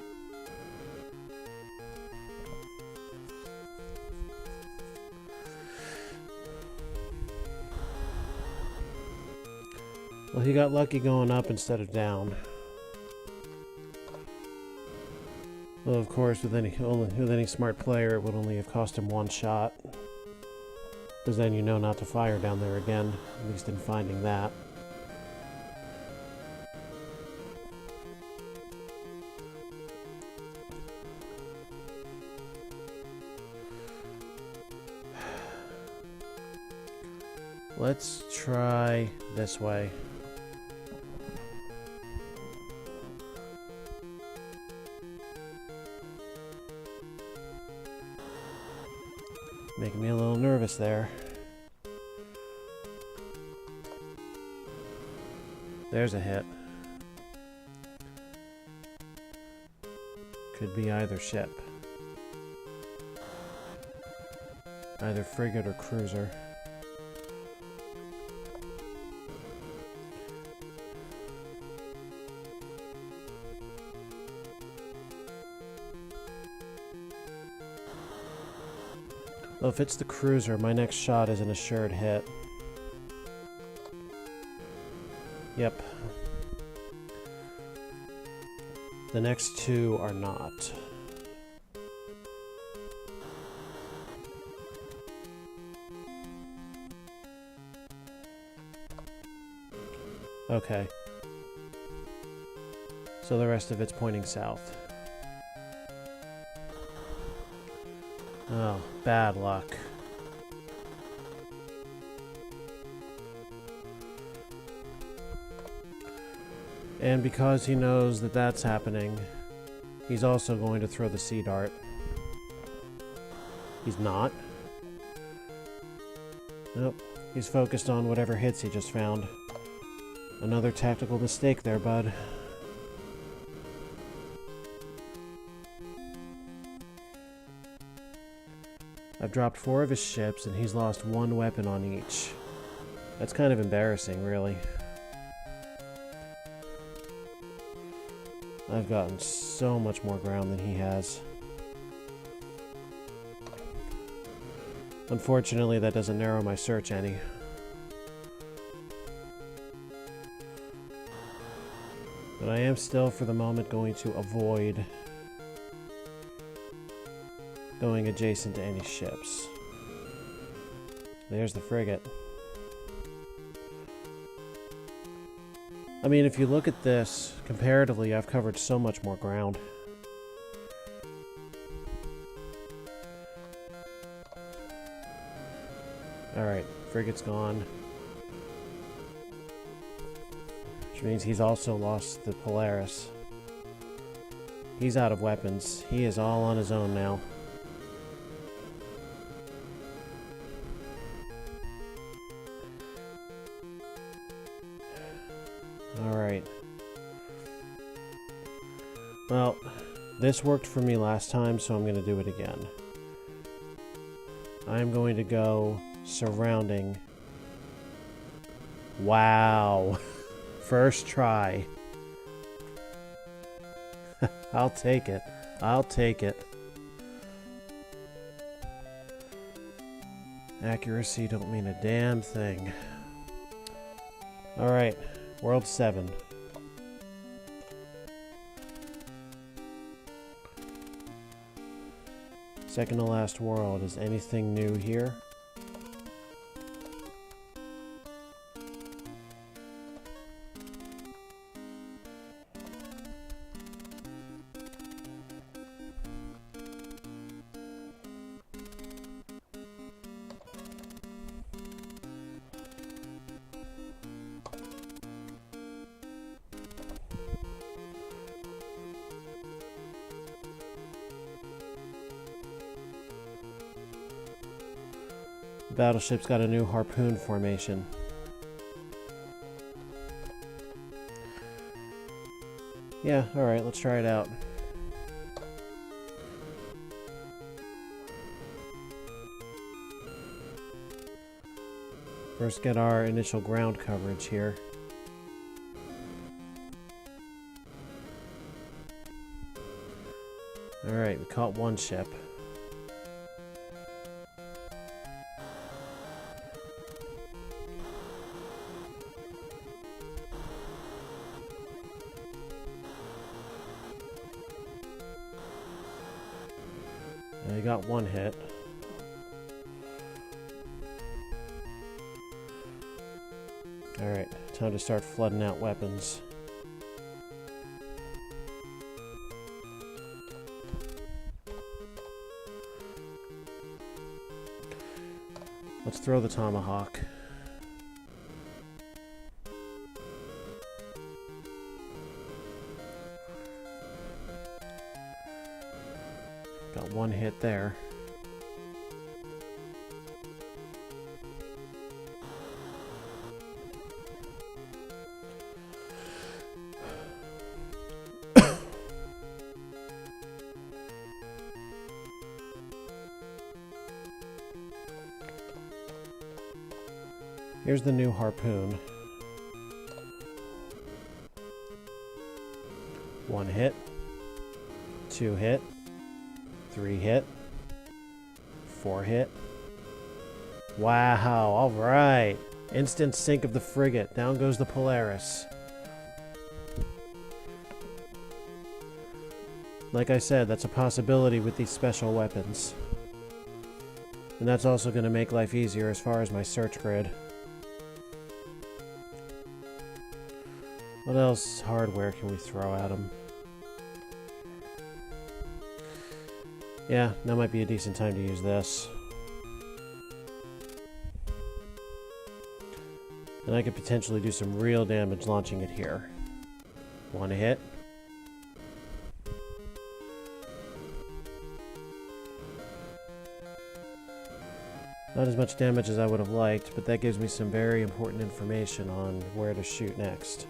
Well, he got lucky going up instead of down. Well, of course, with any smart player, it would only have cost him 1 shot. Because then you know not to fire down there again, at least in finding that. Let's try this way. Making me a little nervous there. There's a hit. Could be either ship. Either frigate or cruiser. Well, if it's the cruiser, my next shot is an assured hit. Yep. The next 2 are not. Okay. So the rest of it's pointing south. Oh, bad luck. And because he knows that that's happening, he's also going to throw the sea dart. He's not. Nope. He's focused on whatever hits he just found. Another tactical mistake there, bud. I've dropped 4 of his ships, and he's lost 1 weapon on each. That's kind of embarrassing, really. I've gotten so much more ground than he has. Unfortunately, that doesn't narrow my search any. But I am still, for the moment, going to avoid going adjacent to any ships. There's the frigate. I mean, if you look at this, comparatively, I've covered so much more ground. Alright, frigate's gone. Which means he's also lost the Polaris. He's out of weapons. He is all on his own now. Alright. Well, this worked for me last time, so I'm going to do it again. I'm going to go surrounding. Wow. First try. I'll take it. I'll take it. Accuracy don't mean a damn thing. Alright. World 7. Second to last world. Is anything new here? Battleship's got a new harpoon formation. Yeah, alright, let's try it out. First get our initial ground coverage here. Alright, we caught 1 ship. I got 1 hit. Alright, time to start flooding out weapons. Let's throw the tomahawk. Got 1 hit there. Here's the new harpoon. 1 hit, 2 hit, 3 hit, 4 hit. Wow, alright. Instant sink of the frigate. Down goes the Polaris. Like I said, that's a possibility with these special weapons. And that's also going to make life easier as far as my search grid. What else hardware can we throw at them? Yeah, now might be a decent time to use this. And I could potentially do some real damage launching it here. One hit. Not as much damage as I would have liked, but that gives me some very important information on where to shoot next.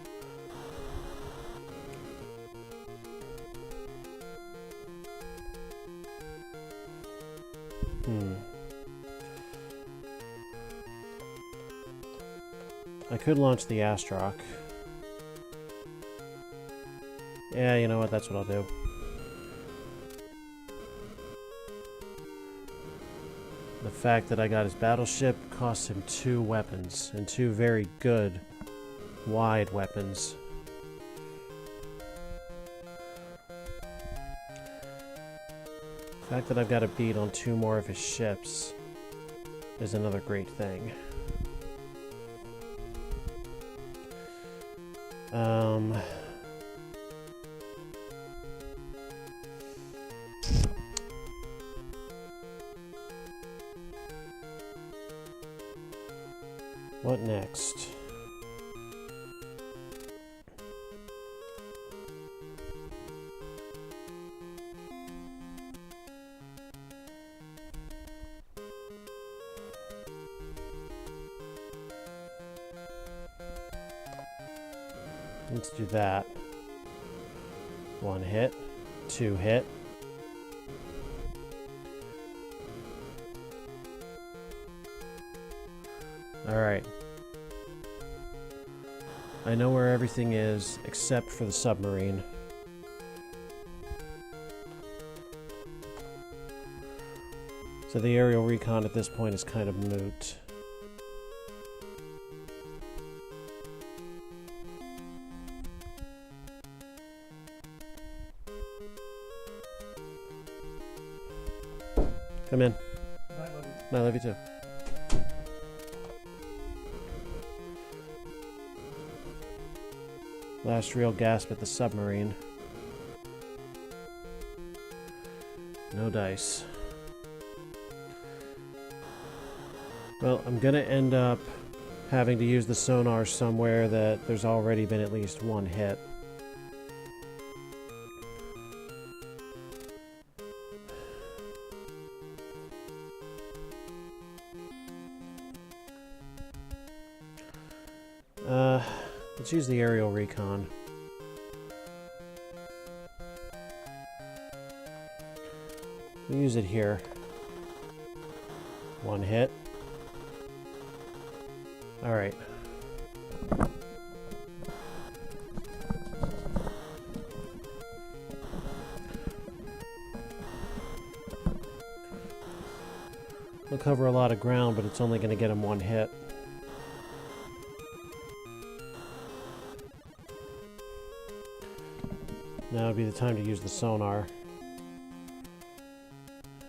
I could launch the Astrock. Yeah, you know what? That's what I'll do. The fact that I got his battleship cost him 2 weapons, and 2 very good, wide weapons. The fact that I've got a beat on 2 more of his ships is another great thing. What next? Let's do that. 1 hit, 2 hit. Alright. I know where everything is, except for the submarine. So the aerial recon at this point is kind of moot. Come in. I love you too. Last real gasp at the submarine. No dice. Well, I'm gonna end up having to use the sonar somewhere that there's already been at least 1 hit. Let's use the aerial recon. We'll use it here. 1 hit. Alright. We'll cover a lot of ground, but it's only going to get him 1 hit. Now would be the time to use the sonar.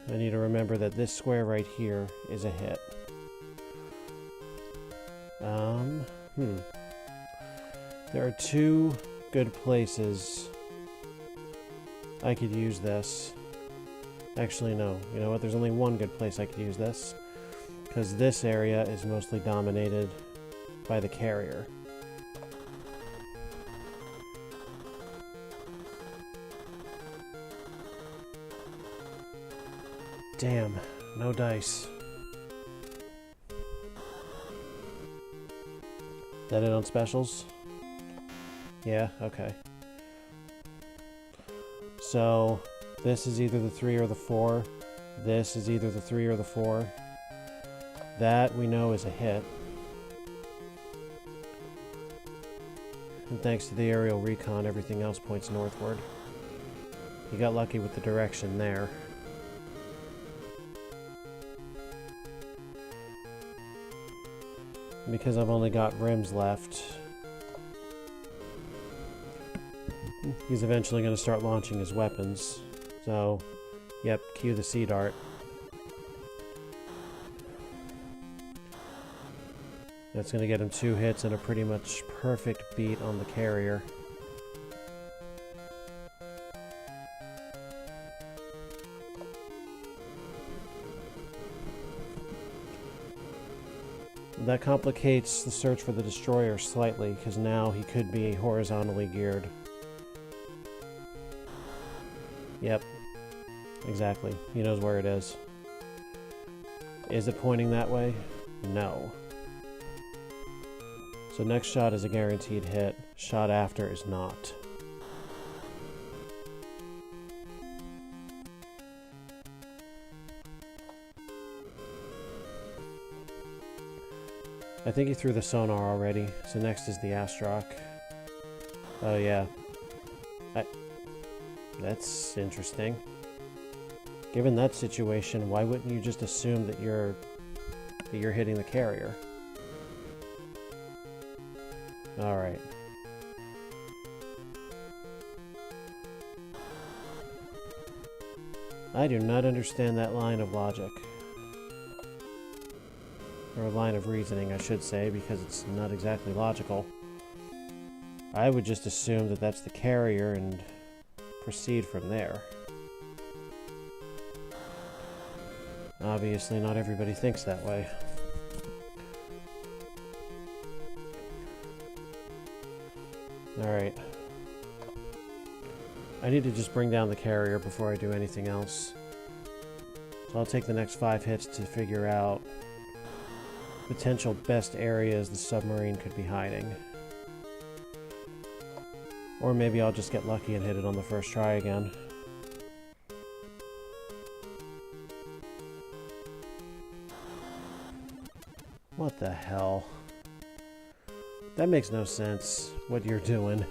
I need to remember that this square right here is a hit. There are 2 good places I could use this. Actually, no. You know what? There's only 1 good place I could use this. Because this area is mostly dominated by the carrier. Damn, no dice. That it on specials? Yeah, okay. So, this is either the 3 or the 4. This is either the 3 or the 4. That we know is a hit. And thanks to the aerial recon, everything else points northward. You got lucky with the direction there. Because I've only got rims left, he's eventually going to start launching his weapons. So, yep, cue the sea dart. That's going to get him 2 hits and a pretty much perfect beat on the carrier. that complicates the search for the destroyer slightly, because now he could be horizontally geared. Yep. Exactly. He knows where it is. Is it pointing that way? No. So next shot is a guaranteed hit. Shot after is not. I think he threw the sonar already, so next is the Astrock. Oh yeah. That's interesting. Given that situation, why wouldn't you just assume that you're hitting the carrier? Alright. I do not understand that line of logic. Or a line of reasoning, I should say, because it's not exactly logical. I would just assume that that's the carrier and proceed from there. Obviously, not everybody thinks that way. Alright. I need to just bring down the carrier before I do anything else. So I'll take the next 5 hits to figure out potential best areas the submarine could be hiding. Or maybe I'll just get lucky and hit it on the first try again. What the hell? That makes no sense, what you're doing.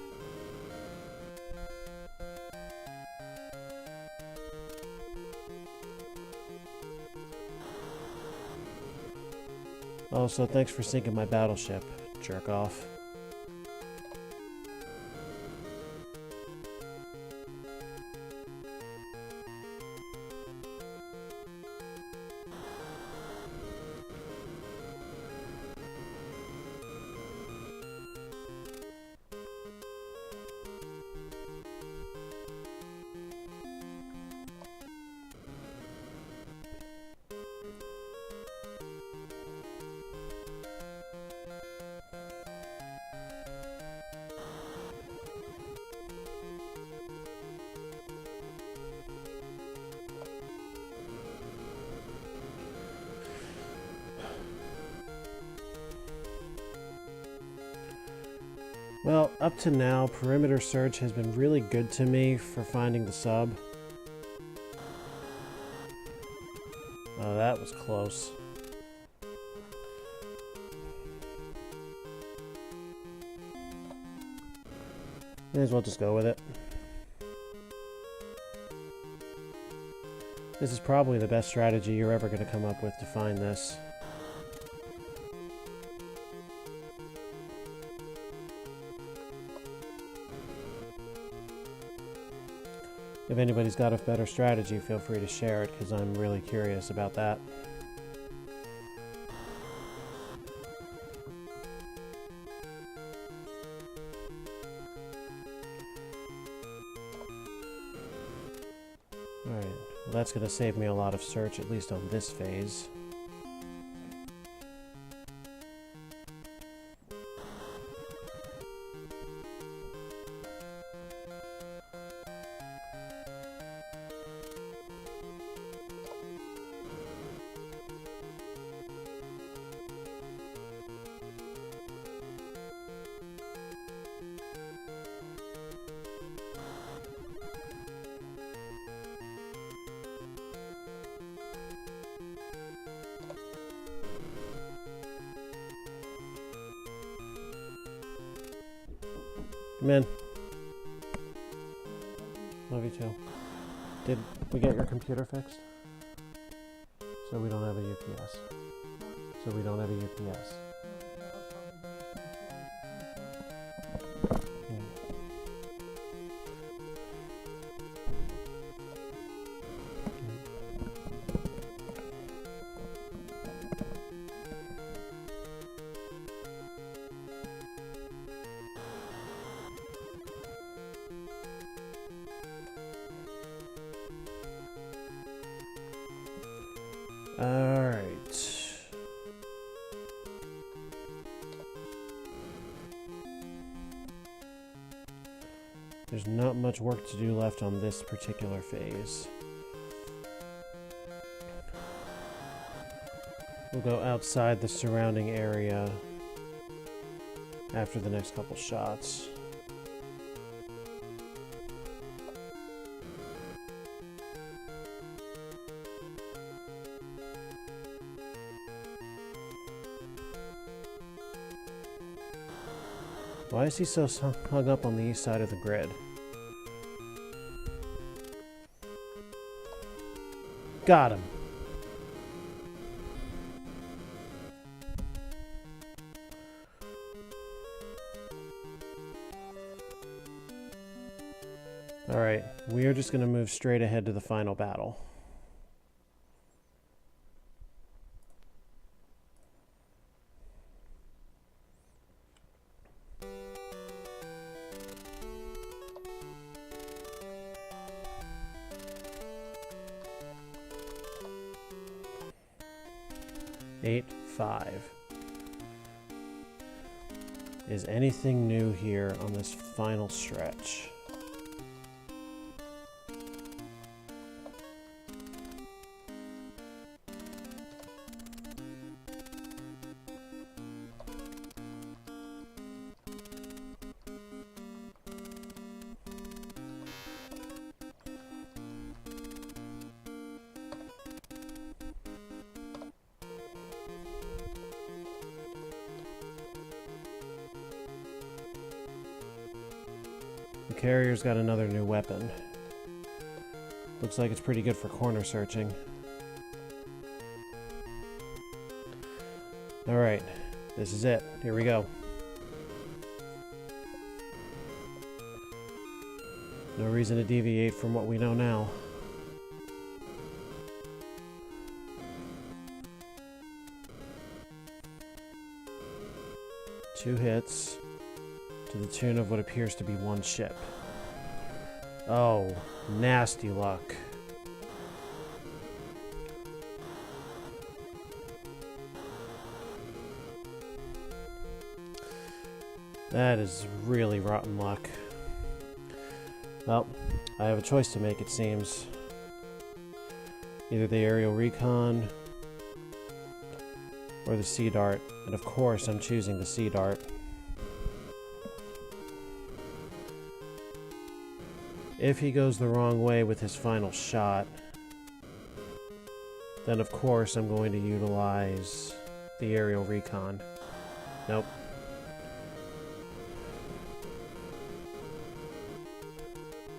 Also, thanks for sinking my battleship, jerk off. Well, up to now, perimeter search has been really good to me for finding the sub. Oh, that was close. May as well just go with it. This is probably the best strategy you're ever going to come up with to find this. If anybody's got a better strategy, feel free to share it, because I'm really curious about that. Alright, well that's going to save me a lot of search, at least on this phase. Come in. Love you too. Did we get your computer fixed? So we don't have a UPS. So we don't have a UPS. Alright. There's not much work to do left on this particular phase. We'll go outside the surrounding area after the next couple shots. Why is he so hung up on the east side of the grid? Got him. Alright, we are just going to move straight ahead to the final battle. Eight, 5. Is anything new here on this final stretch? The carrier's got another new weapon. Looks like it's pretty good for corner searching. Alright, this is it. Here we go. No reason to deviate from what we know now. Two hits to the tune of what appears to be one ship. Oh, nasty luck. That is really rotten luck. Well, I have a choice to make, it seems. Either the aerial recon or the sea dart, and of course I'm choosing the sea dart. If he goes the wrong way with his final shot, then of course I'm going to utilize the aerial recon. Nope.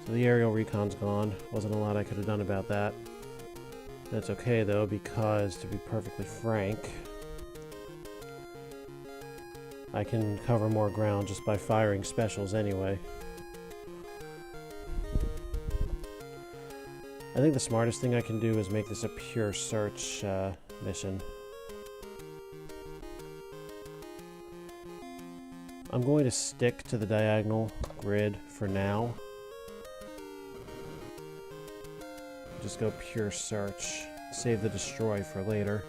So the aerial recon's gone. Wasn't a lot I could have done about that. That's okay though, because to be perfectly frank, I can cover more ground just by firing specials anyway. I think the smartest thing I can do is make this a pure search mission. I'm going to stick to the diagonal grid for now. Just go pure search. Save the destroy for later.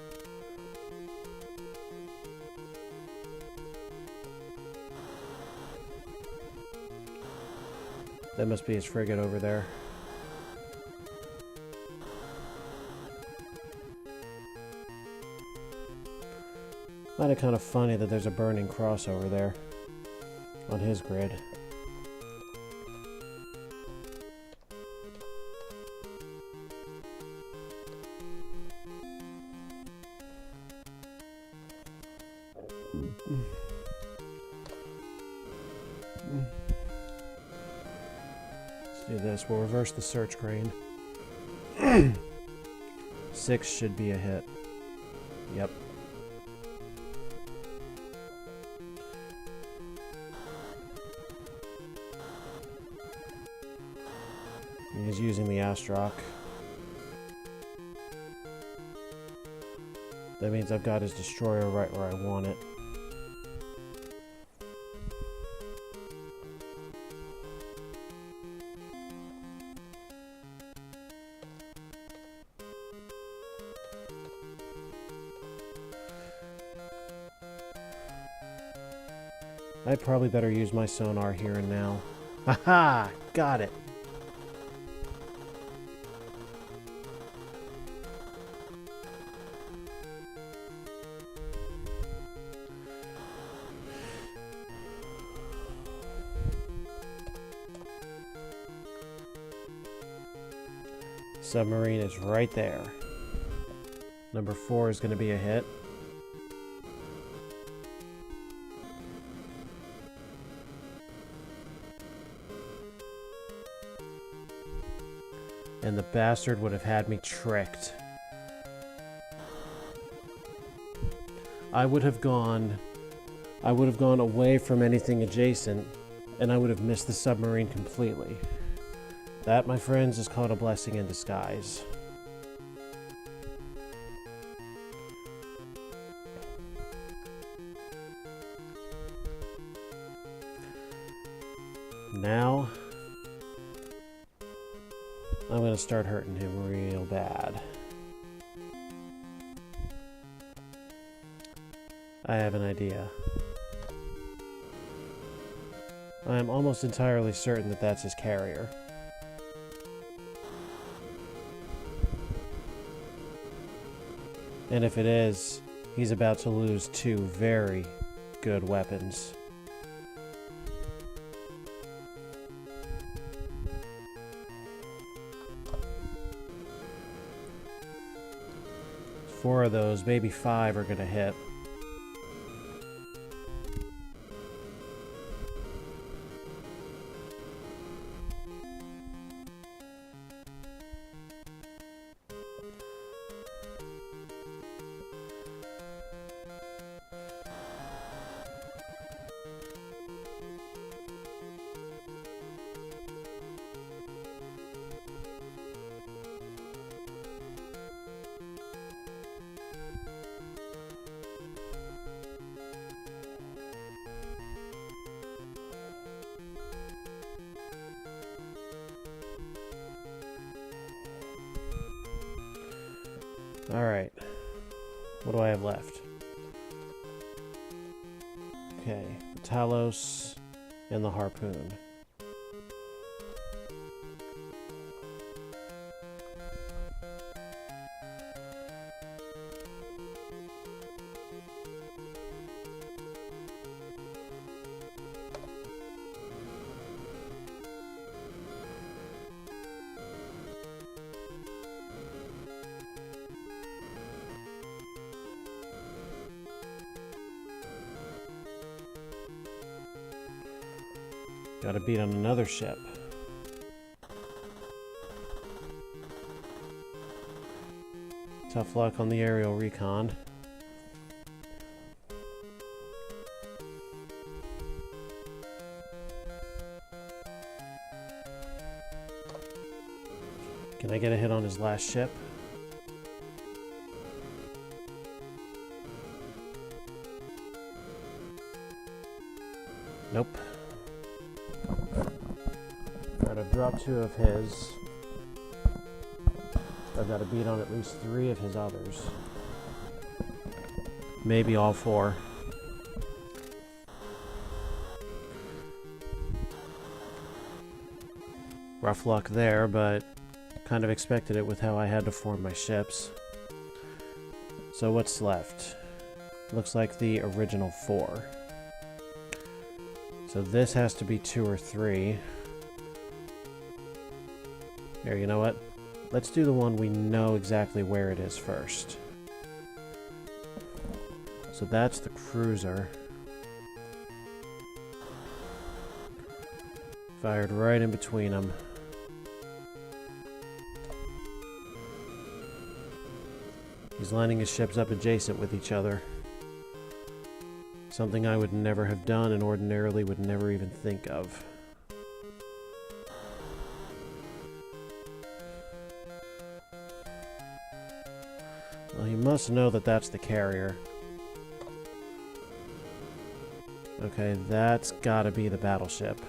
That must be his frigate over there. Find it kind of funny that there's a burning cross over there on his grid. Let's do this. We'll reverse the search crane. 6 should be a hit. Yep. He's using the Astrock. That means I've got his destroyer right where I want it. I probably better use my sonar here and now. Haha! Got it! Submarine is right there. Number 4 is going to be a hit. And the bastard would have had me tricked. I would have gone away from anything adjacent, and I would have missed the submarine completely. That, my friends, is called a blessing in disguise. Now, I'm going to start hurting him real bad. I have an idea. I am almost entirely certain that that's his carrier. And if it is, he's about to lose 2 very good weapons. Four of those, maybe 5 are gonna hit. Alright. What do I have left? Okay. The Talos and the Harpoon. Gotta beat on another ship. Tough luck on the aerial recon. Can I get a hit on his last ship? Nope. Gotta drop 2 of his. I've got to beat on at least 3 of his others. Maybe all 4. Rough luck there, but kind of expected it with how I had to form my ships. So what's left? Looks like the original 4. So this has to be 2 or 3. Here, you know what? Let's do the one we know exactly where it is first. So that's the cruiser. Fired right in between them. He's lining his ships up adjacent with each other. Something I would never have done and ordinarily would never even think of. Well, he must know that that's the carrier. Okay, that's gotta be the battleship.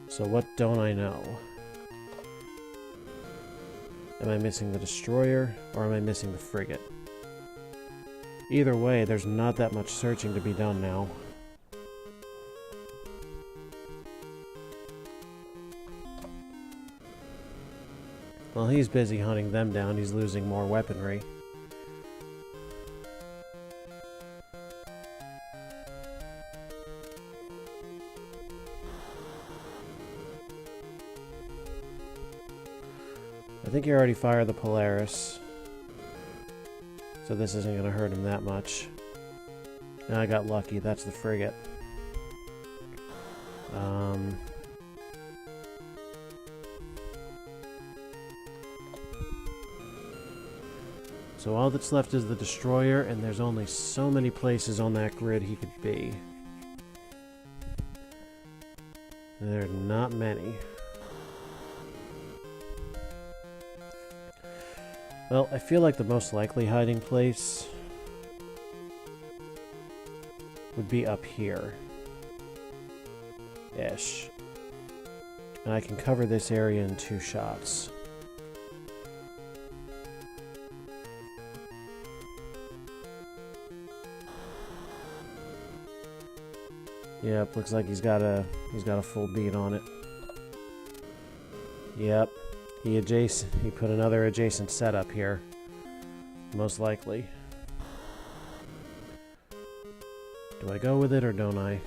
So what don't I know? Am I missing the destroyer, or am I missing the frigate? Either way, there's not that much searching to be done now. While he's busy hunting them down, he's losing more weaponry. I think he already fired the Polaris, so this isn't going to hurt him that much. And I got lucky, that's the frigate. So all that's left is the destroyer, and there's only so many places on that grid he could be. There are not many. Well, I feel like the most likely hiding place would be up here. Ish. And I can cover this area in 2 shots. Yep, looks like he's got a full beat on it. Yep. He put another adjacent setup here. Most likely. Do I go with it or don't I?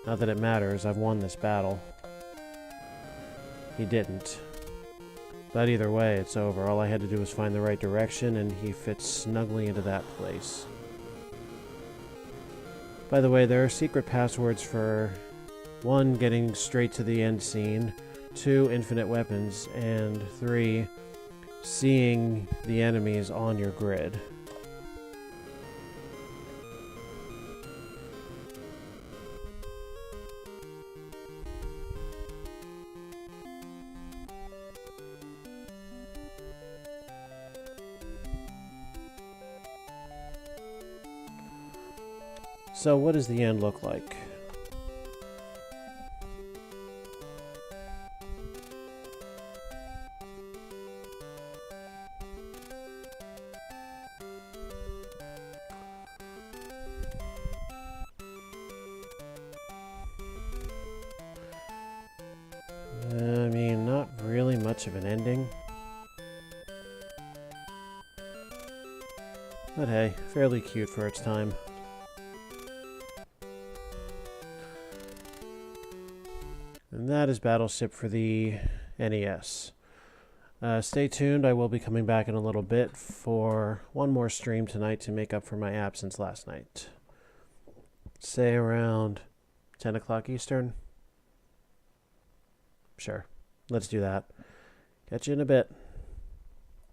Not that it matters, I've won this battle. He didn't. But either way, it's over. All I had to do was find the right direction, and he fits snugly into that place. By the way, there are secret passwords for 1, getting straight to the end scene, 2, infinite weapons, and 3, seeing the enemies on your grid. So what does the end look like? I mean, not really much of an ending. But hey, fairly cute for its time. And that is Battleship for the NES. Stay tuned, I will be coming back in a little bit for one more stream tonight to make up for my absence last night. Say around 10 o'clock Eastern? Sure, let's do that. Catch you in a bit.